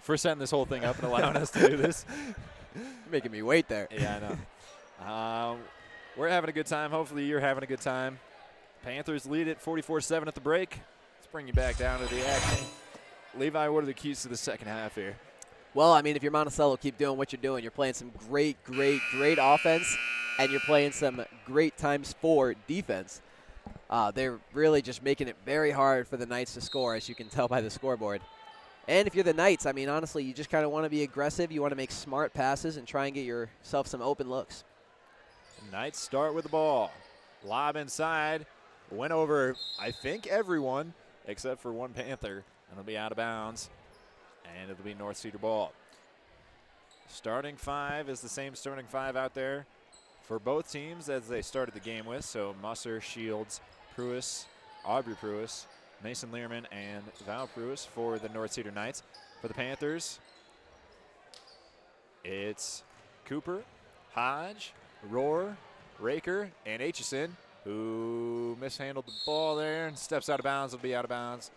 for setting this whole thing up and allowing us to do this. You're making me wait there. Yeah, I know. We're having a good time. Hopefully you're having a good time. Panthers lead it 44-7 at the break. Let's bring you back down to the action. Levi, what are the keys to the second half here? Well, I mean, if you're Monticello, keep doing what you're doing. You're playing some great offense, and you're playing some great ×4 defense. They're really just making it very hard for the Knights to score, as you can tell by the scoreboard. And if you're the Knights, I mean, honestly, you just kind of want to be aggressive. You want to make smart passes and try and get yourself some open looks. Knights start with the ball. Lob inside. Went over, I think, everyone except for one Panther. And it'll be out of bounds. And it'll be North Cedar ball. Starting five is the same starting five out there for both teams as they started the game with. So Musser, Shields, Pruis, Aubrey Pruis, Mason Learman, and Val Pruis for the North Cedar Knights. For the Panthers, it's Cooper, Hodge, Rohr, Raker, and Aitchison, who mishandled the ball there and steps out of bounds. It'll be out of bounds.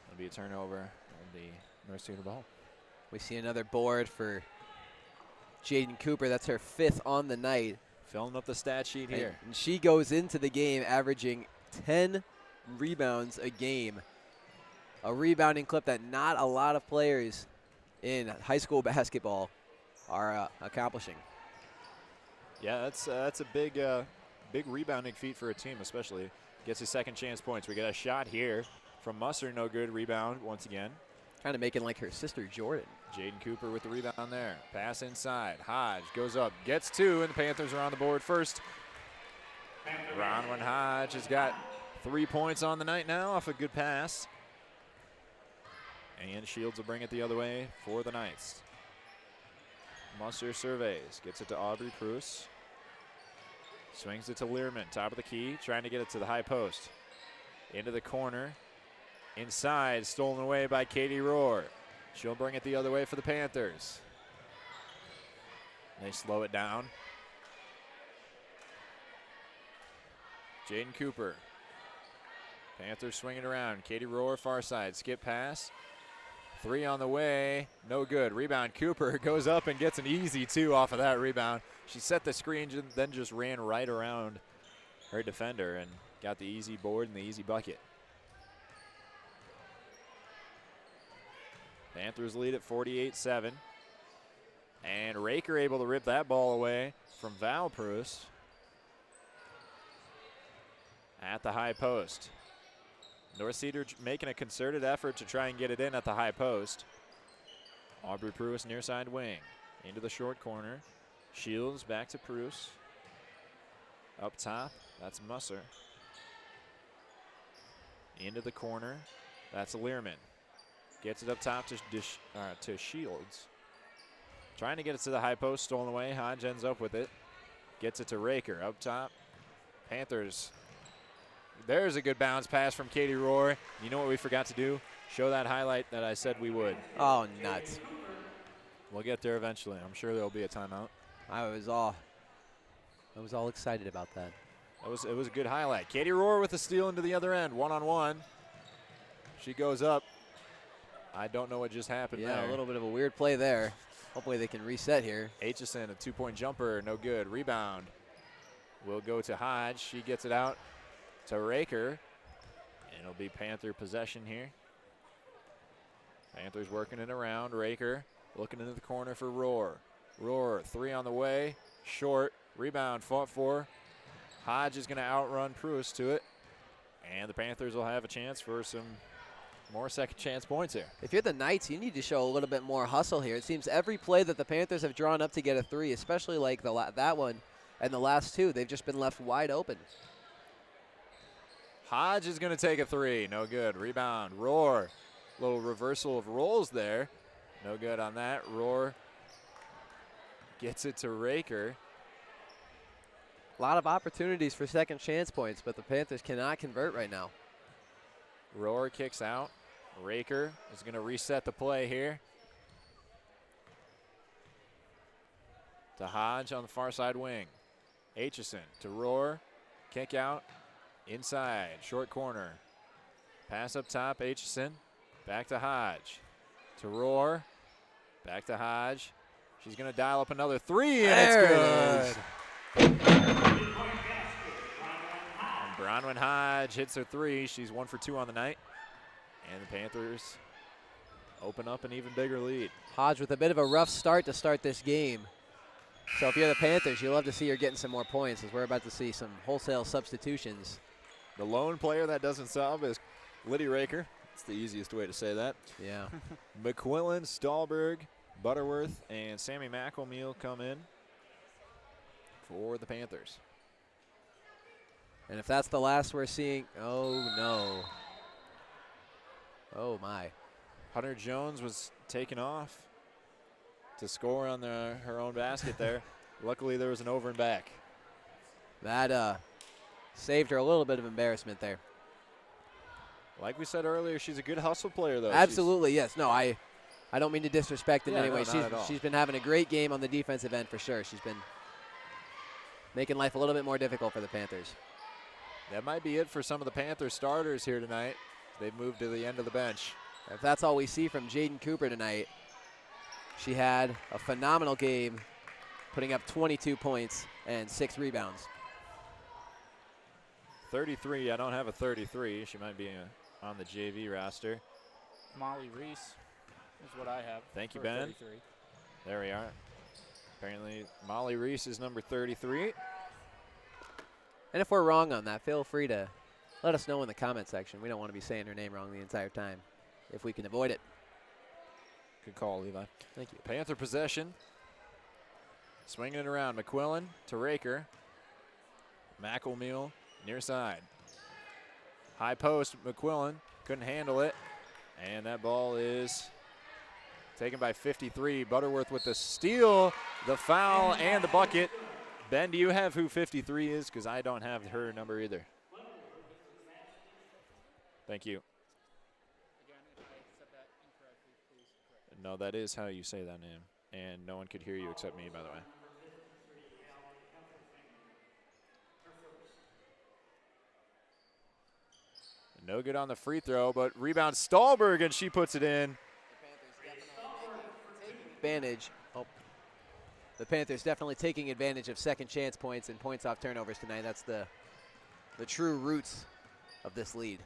It'll be a turnover on the North Cedar ball. We see another board for Jaden Cooper. That's her 5th on the night. Filling up the stat sheet here. And she goes into the game averaging 10 rebounds a game. A rebounding clip that not a lot of players in high school basketball are accomplishing. Yeah, that's a big rebounding feat for a team, especially. Gets his second chance points. We got a shot here from Musser. No good. Rebound once again. Kind of making like her sister Jordan. Jaden Cooper with the rebound there. Pass inside. Hodge goes up, gets 2, and the Panthers are on the board first. Bronwyn Hodge has got 3 points on the night now off a good pass. And Shields will bring it the other way for the Knights. Musser surveys, gets it to Aubrey Pruis. Swings it to Learman, top of the key, trying to get it to the high post. Into the corner. Inside, stolen away by Katie Rohr. She'll bring it the other way for the Panthers. They slow it down. Jaden Cooper. Panthers swinging around. Katie Rohr, far side. Skip pass. 3 on the way. No good. Rebound. Cooper goes up and gets an easy 2 off of that rebound. She set the screen, then just ran right around her defender and got the easy board and the easy bucket. Panthers lead at 48-7. And Raker able to rip that ball away from Val Pruis at the high post. North Cedar making a concerted effort to try and get it in at the high post. Aubrey Pruis near side wing. Into the short corner. Shields back to Pruis. Up top, that's Musser. Into the corner, that's Learman. Gets it up top to Shields. Trying to get it to the high post, stolen away. Hodge ends up with it. Gets it to Raker up top. Panthers. There's a good bounce pass from Katie Rohr. You know what we forgot to do? Show that highlight that I said we would. Oh, nuts. We'll get there eventually. I'm sure there'll be a timeout. I was all excited about that. It was a good highlight. Katie Rohr with a steal into the other end. One-on-one. She goes up. I don't know what just happened there. Yeah, a little bit of a weird play there. Hopefully they can reset here. Aitchison, a 2-point jumper, no good. Rebound will go to Hodge. She gets it out to Raker. And it'll be Panther possession here. Panthers working it around. Raker looking into the corner for Rohr. Rohr, 3 on the way. Short. Rebound fought for. Hodge is going to outrun Pruis to it. And the Panthers will have a chance for some more second chance points here. If you're the Knights, you need to show a little bit more hustle here. It seems every play that the Panthers have drawn up to get a three, especially like that one and the last two, they've just been left wide open. Hodge is going to take a three. No good. Rebound. Roar. Little reversal of roles there. No good on that. Roar gets it to Raker. A lot of opportunities for second chance points, but the Panthers cannot convert right now. Roar kicks out. Raker is going to reset the play here. To Hodge on the far side wing. Aitchison to Roar. Kick out. Inside. Short corner. Pass up top. Aitchison. Back to Hodge. To Roar. Back to Hodge. She's going to dial up another three, and There it's it good. And Bronwyn Hodge hits her three. She's 1 for 2 on the night. And the Panthers open up an even bigger lead. Hodge with a bit of a rough start to start this game. So if you're the Panthers, you'll love to see her getting some more points, as we're about to see some wholesale substitutions. The lone player that doesn't sub is Liddy Raker. It's the easiest way to say that. Yeah. McQuillan, Stahlberg, Butterworth, and Sammy McElmeal come in for the Panthers. And if that's the last we're seeing, oh no. Oh my. Hunter Jones was taken off to score on her own basket there. Luckily, there was an over and back. That saved her a little bit of embarrassment there. Like we said earlier, she's a good hustle player, though. Absolutely, yes. No, I don't mean to disrespect in any way. No, not at all. She's been having a great game on the defensive end for sure. She's been making life a little bit more difficult for the Panthers. That might be it for some of the Panther starters here tonight. They've moved to the end of the bench. If that's all we see from Jaden Cooper tonight, she had a phenomenal game, putting up 22 points and 6 rebounds. 33, I don't have a 33. She might be on the JV roster. Molly Reese is what I have. Thank you, for Ben. 33. There we are. Apparently, Molly Reese is number 33. And if we're wrong on that, feel free to let us know in the comment section. We don't want to be saying her name wrong the entire time, if we can avoid it. Good call, Levi. Thank you. Panther possession. Swinging it around. McQuillan to Raker. McElmeal near side. High post. McQuillan couldn't handle it. And that ball is taken by 53. Butterworth with the steal, the foul, and the bucket. Ben, do you have who 53 is? Because I don't have her number either. Thank you. Again, if I said that incorrectly, please correct me. No, that is how you say that name. And no one could hear you except me, by the way. No good on the free throw, but rebound Stahlberg, and she puts it in. The Panthers definitely taking advantage of second chance points and points off turnovers tonight. That's the true roots of this lead.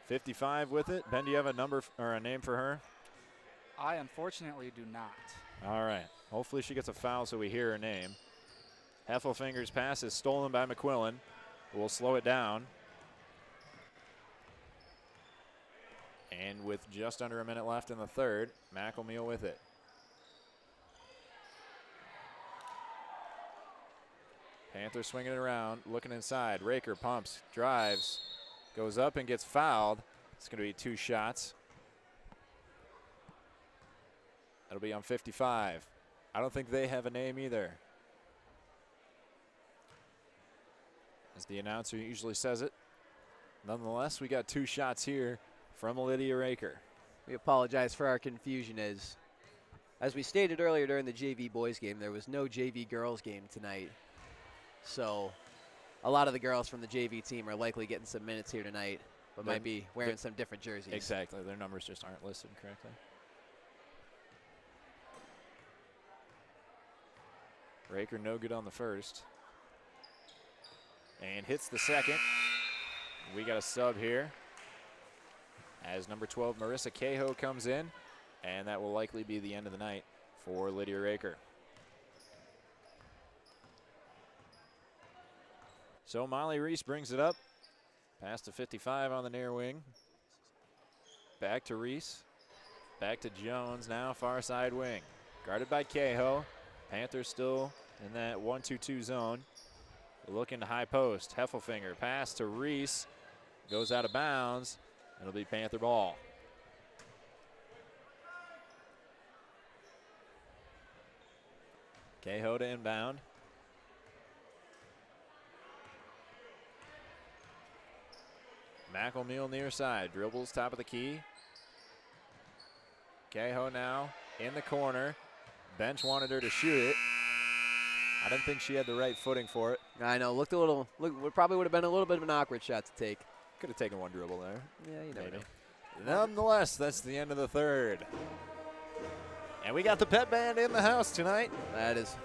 55 with it. Ben, do you have a number or a name for her? I unfortunately do not. All right. Hopefully she gets a foul so we hear her name. Heffelfinger's pass is stolen by McQuillan. We'll slow it down. And with just under a minute left in the third, McElmeal with it. Panthers swinging it around, looking inside. Raker pumps, drives, goes up and gets fouled. It's going to be 2 shots. That'll be on 55. I don't think they have a name either. As the announcer usually says it. Nonetheless, we got 2 shots here from Lydia Raker. We apologize for our confusion. As we stated earlier during the JV boys game, there was no JV girls game tonight. So a lot of the girls from the JV team are likely getting some minutes here tonight, but might be wearing some different jerseys. Exactly. Their numbers just aren't listed correctly. Raker no good on the first. And hits the second. We got a sub here as number 12, Marissa Cahoe, comes in, and that will likely be the end of the night for Lydia Raker. So Molly Reese brings it up. Pass to 55 on the near wing. Back to Reese. Back to Jones, now far side wing. Guarded by Cahill. Panthers still in that 1-2-2 zone. Looking to high post. Heffelfinger, pass to Reese. Goes out of bounds. It'll be Panther ball. Cahill to inbound. McElmeal near side, dribbles top of the key. Cahill now in the corner. Bench wanted her to shoot it. I didn't think she had the right footing for it. I know, looked a little, probably would have been a little bit of an awkward shot to take. Could have taken one dribble there. Yeah, you never know. Nonetheless, that's the end of the third. And we got the pep band in the house tonight. That is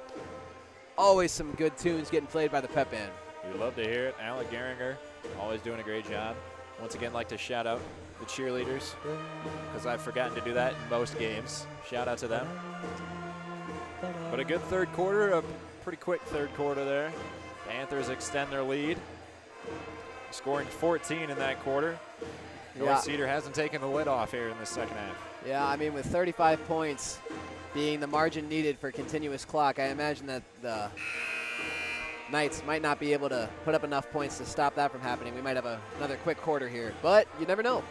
always some good tunes getting played by the pep band. We love to hear it. Alec Geringer, always doing a great job. Once again, like to shout out the cheerleaders, because I've forgotten to do that in most games. Shout out to them. But a good third quarter, a pretty quick third quarter there. Panthers extend their lead, scoring 14 in that quarter. North Cedar hasn't taken the lid off here in the second half. Yeah, I mean, with 35 points being the margin needed for continuous clock, I imagine that the Knights might not be able to put up enough points to stop that from happening. We might have another quick quarter here, but you never know.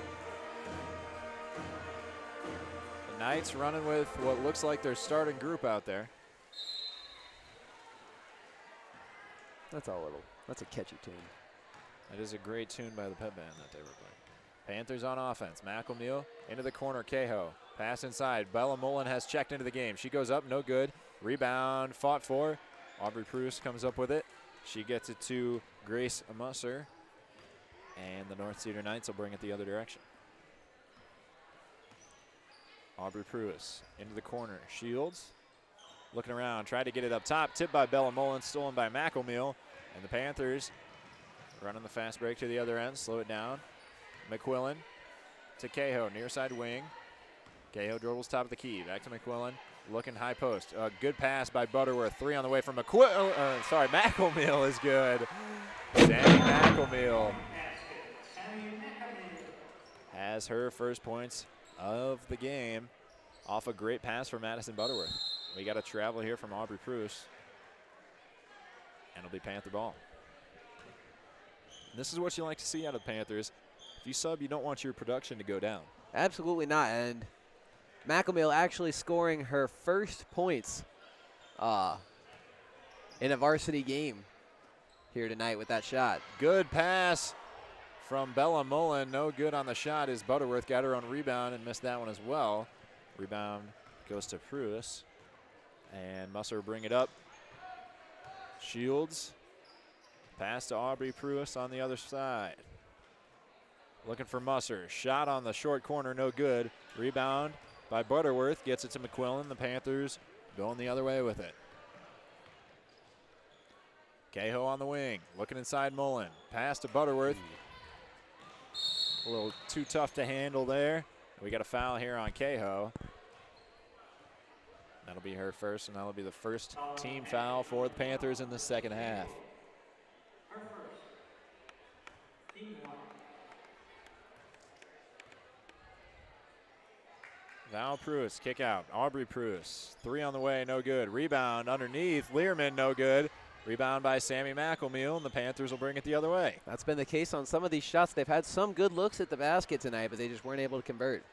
The Knights running with what looks like their starting group out there. That's a catchy tune. That is a great tune by the pep band that they were playing. Panthers on offense. McElmeal into the corner. Cahill. Pass inside. Bella Mullen has checked into the game. She goes up. No good. Rebound. Fought for. Aubrey Pruce comes up with it. She gets it to Grace Musser. And the North Cedar Knights will bring it the other direction. Aubrey Pruce into the corner. Shields. Looking around. Tried to get it up top. Tipped by Bella Mullen. Stolen by McElmeal. And the Panthers running the fast break to the other end. Slow it down. McQuillan to Cahill, near side wing. Cahill dribbles top of the key. Back to McQuillan, looking high post. A good pass by Butterworth. 3 on the way from McElmeal is good. Sammy McElmeal has her first points of the game off a great pass from Madison Butterworth. We got a travel here from Aubrey Pruce. And it'll be Panther ball. This is what you like to see out of the Panthers. If you sub, you don't want your production to go down. Absolutely not. And McElmeal actually scoring her first points in a varsity game here tonight with that shot. Good pass from Bella Mullen. No good on the shot as Butterworth got her own rebound and missed that one as well. Rebound goes to Pruis. And Musser bring it up. Shields. Pass to Aubrey Pruis on the other side. Looking for Musser. Shot on the short corner, no good. Rebound by Butterworth. Gets it to McQuillan. The Panthers going the other way with it. Cahill on the wing. Looking inside Mullen. Pass to Butterworth. A little too tough to handle there. We got a foul here on Cahill. That'll be her first, and that'll be the first team foul for the Panthers in the second half. Val Pruis, kick out. Aubrey Pruis, 3 on the way, no good. Rebound underneath. Learman, no good. Rebound by Sammy McElmeal, and the Panthers will bring it the other way. That's been the case on some of these shots. They've had some good looks at the basket tonight, but they just weren't able to convert.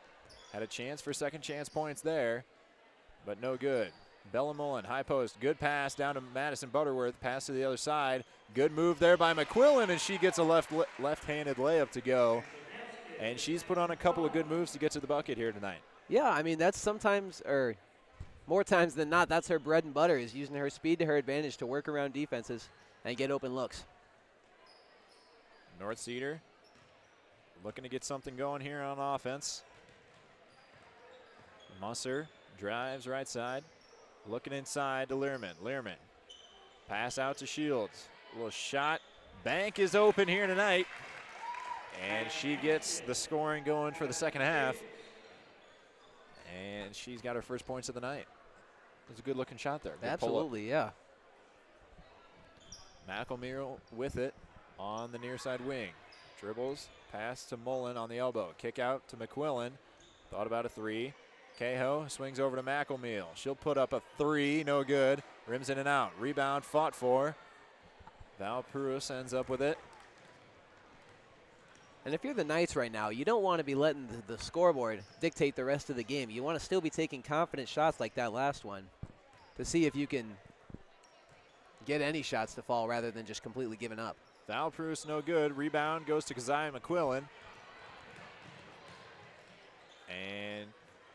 Had a chance for second chance points there, but no good. Bella Mullen, high post, good pass down to Madison Butterworth. Pass to the other side. Good move there by McQuillan, and she gets a left-handed layup to go. And she's put on a couple of good moves to get to the bucket here tonight. Yeah, I mean, that's sometimes, or more times than not, that's her bread and butter, is using her speed to her advantage to work around defenses and get open looks. North Cedar looking to get something going here on offense. Musser drives right side. Looking inside to Learman. Learman. Pass out to Shields. A little shot. Bank is open here tonight. And she gets the scoring going for the second half. And she's got her first points of the night. It was a good-looking shot there. Good Absolutely, yeah. McElmeal with it on the near side wing. Dribbles, pass to Mullen on the elbow. Kick out to McQuillan. Thought about a three. Cahill swings over to McElmeal. She'll put up a three, no good. Rims in and out. Rebound fought for. Val Pruis ends up with it. And if you're the Knights right now, you don't want to be letting the scoreboard dictate the rest of the game. You want to still be taking confident shots like that last one to see if you can get any shots to fall rather than just completely giving up. Val Pruis no good. Rebound goes to Keziah McQuillan. And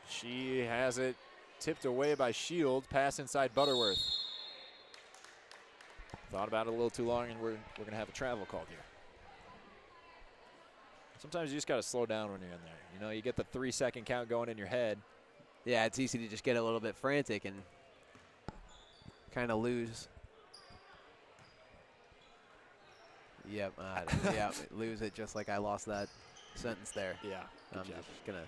she has it tipped away by Shields. Pass inside Butterworth. Thought about it a little too long, and we're going to have a travel called here. Sometimes you just got to slow down when you're in there. You know, you get the 3-second count going in your head. Yeah, it's easy to just get a little bit frantic and kind of lose. Yep, yeah, lose it just like I lost that sentence there. Yeah, I'm just going to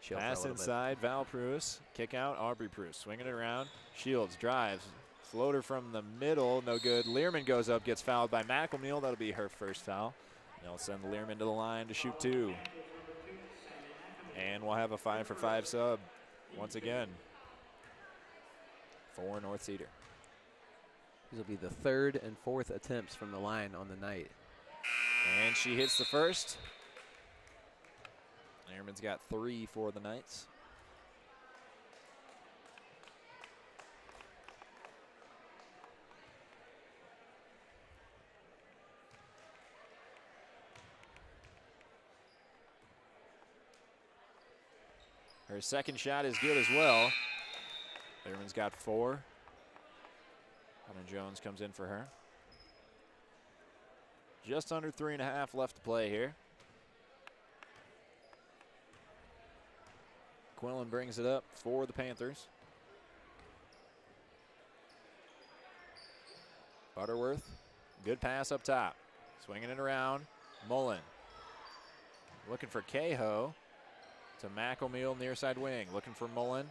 chill pass for a little inside, Val Pruis. Kick out, Aubrey Pruis. Swinging it around. Shields drives. Floater from the middle, no good. Learman goes up, gets fouled by McElmeal. That'll be her first foul. They'll send Learman to the line to shoot two. And we'll have a 5-for-5 sub once again for North Cedar. These will be the third and fourth attempts from the line on the night. And she hits the first. Learman's got 3 for the Knights. Her second shot is good as well. Learman's got 4. Hunter Jones comes in for her. Just under 3.5 left to play here. Quillen brings it up for the Panthers. Butterworth, good pass up top. Swinging it around. Mullen looking for Cahill. To McElmeal, near side wing. Looking for Mullen.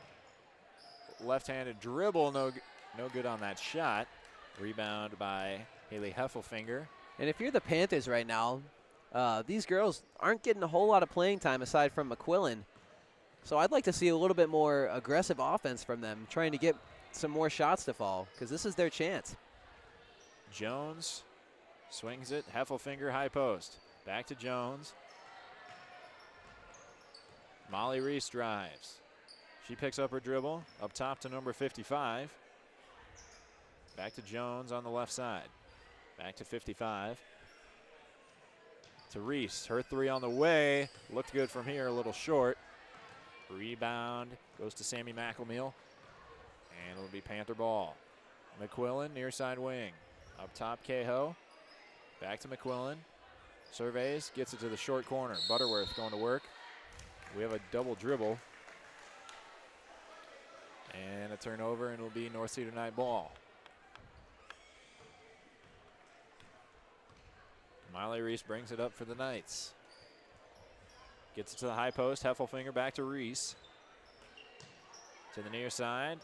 Left-handed dribble, no good on that shot. Rebound by Haley Heffelfinger. And if you're the Panthers right now, these girls aren't getting a whole lot of playing time aside from McQuillan. So I'd like to see a little bit more aggressive offense from them, trying to get some more shots to fall, because this is their chance. Jones swings it. Heffelfinger, high post. Back to Jones. Molly Reese drives. She picks up her dribble. Up top to number 55. Back to Jones on the left side. Back to 55. To Reese. Her three on the way. Looked good from here, a little short. Rebound goes to Sammy McElmeal. And it'll be Panther ball. McQuillan, near side wing. Up top, Cahill. Back to McQuillan. Surveys, gets it to the short corner. Butterworth going to work. We have a double dribble. And a turnover, and it'll be North Cedar Knight ball. Miley Reese brings it up for the Knights. Gets it to the high post. Heffelfinger back to Reese. To the near side.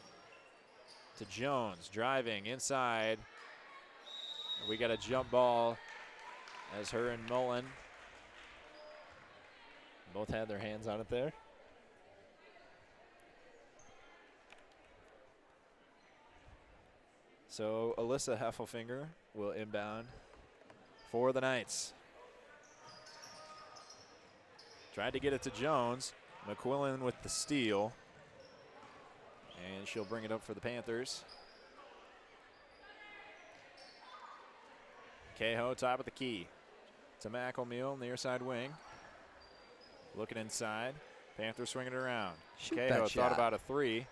To Jones, driving inside. We got a jump ball as her and Mullen both had their hands on it there. So Alyssa Heffelfinger will inbound for the Knights. Tried to get it to Jones. McQuillan with the steal. And she'll bring it up for the Panthers. Cahill, top of the key. To McElmeal, near side wing. Looking inside. Panthers swinging it around. Cahill thought about a three.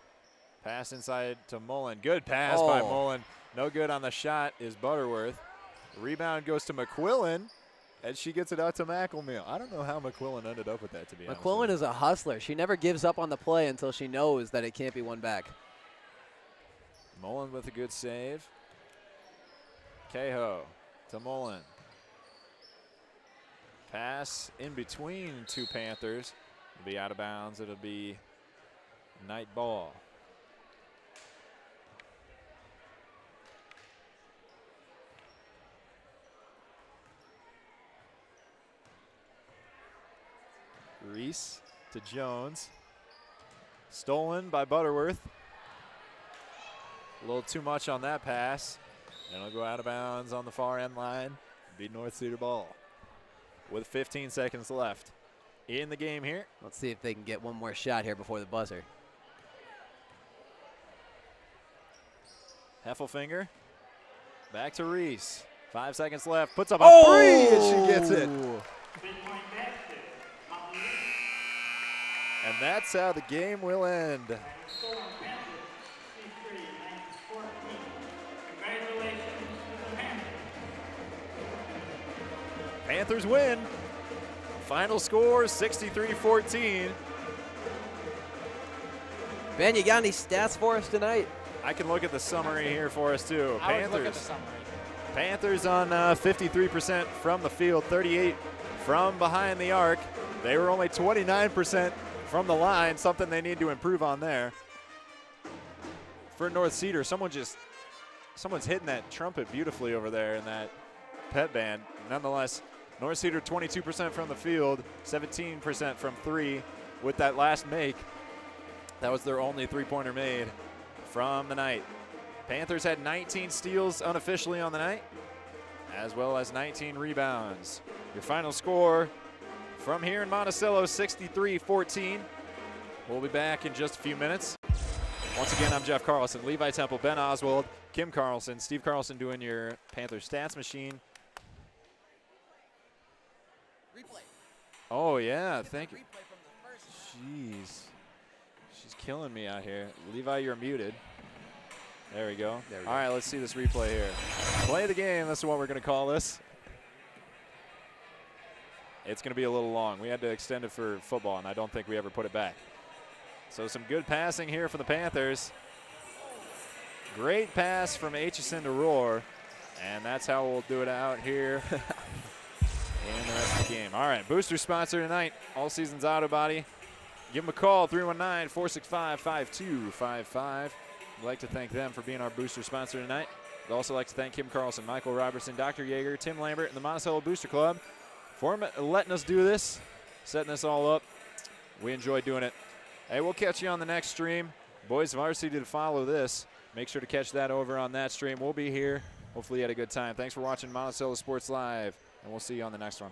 Pass inside to Mullen. Good pass by Mullen. No good on the shot is Butterworth. Rebound goes to McQuillan, and she gets it out to McElmeal. I don't know how McQuillan ended up with that, to be honest. McQuillan is a hustler. She never gives up on the play until she knows that it can't be won back. Mullen with a good save. Cahill to Mullen. Pass in between two Panthers. It'll be out of bounds. It'll be Knight ball. Reese to Jones. Stolen by Butterworth. A little too much on that pass. And it'll go out of bounds on the far end line. Be North Cedar ball. With 15 seconds left in the game here. Let's see if they can get one more shot here before the buzzer. Heffelfinger. Back to Reese. 5 seconds left. Puts up a three, and she gets it. And that's how the game will end. Panthers win. Final score 63-14. Ben, you got any stats for us tonight? I can look at the summary here for us too. I would look at the summary. Panthers on 53% from the field, 38 from behind the arc. They were only 29% from the line, something they need to improve on there. For North Cedar, someone's hitting that trumpet beautifully over there in that pep band. Nonetheless, North Cedar 22% from the field, 17% from three with that last make. That was their only three-pointer made from the night. Panthers had 19 steals unofficially on the night, as well as 19 rebounds. Your final score from here in Monticello, 63-14. We'll be back in just a few minutes. Once again, I'm Jeff Carlson, Levi Temple, Ben Oswald, Kim Carlson, Steve Carlson doing your Panther stats machine. Replay. Oh, yeah, thank you. Jeez. She's killing me out here. Levi, you're muted. There we go. All right, let's see this replay here. Play the game. That's what we're going to call this. It's going to be a little long. We had to extend it for football, and I don't think we ever put it back. So some good passing here for the Panthers. Great pass from Aitchison to Roar, and that's how we'll do it out here in the rest of the game. All right, booster sponsor tonight, All Seasons Auto Body. Give them a call, 319-465-5255. We'd like to thank them for being our booster sponsor tonight. We'd also like to thank Kim Carlson, Michael Robertson, Dr. Yeager, Tim Lambert, and the Monticello Booster Club for letting us do this, setting this all up. We enjoy doing it. Hey, we'll catch you on the next stream. Boys Varsity to follow this. Make sure to catch that over on that stream. We'll be here. Hopefully you had a good time. Thanks for watching Monticello Sports Live, and we'll see you on the next one.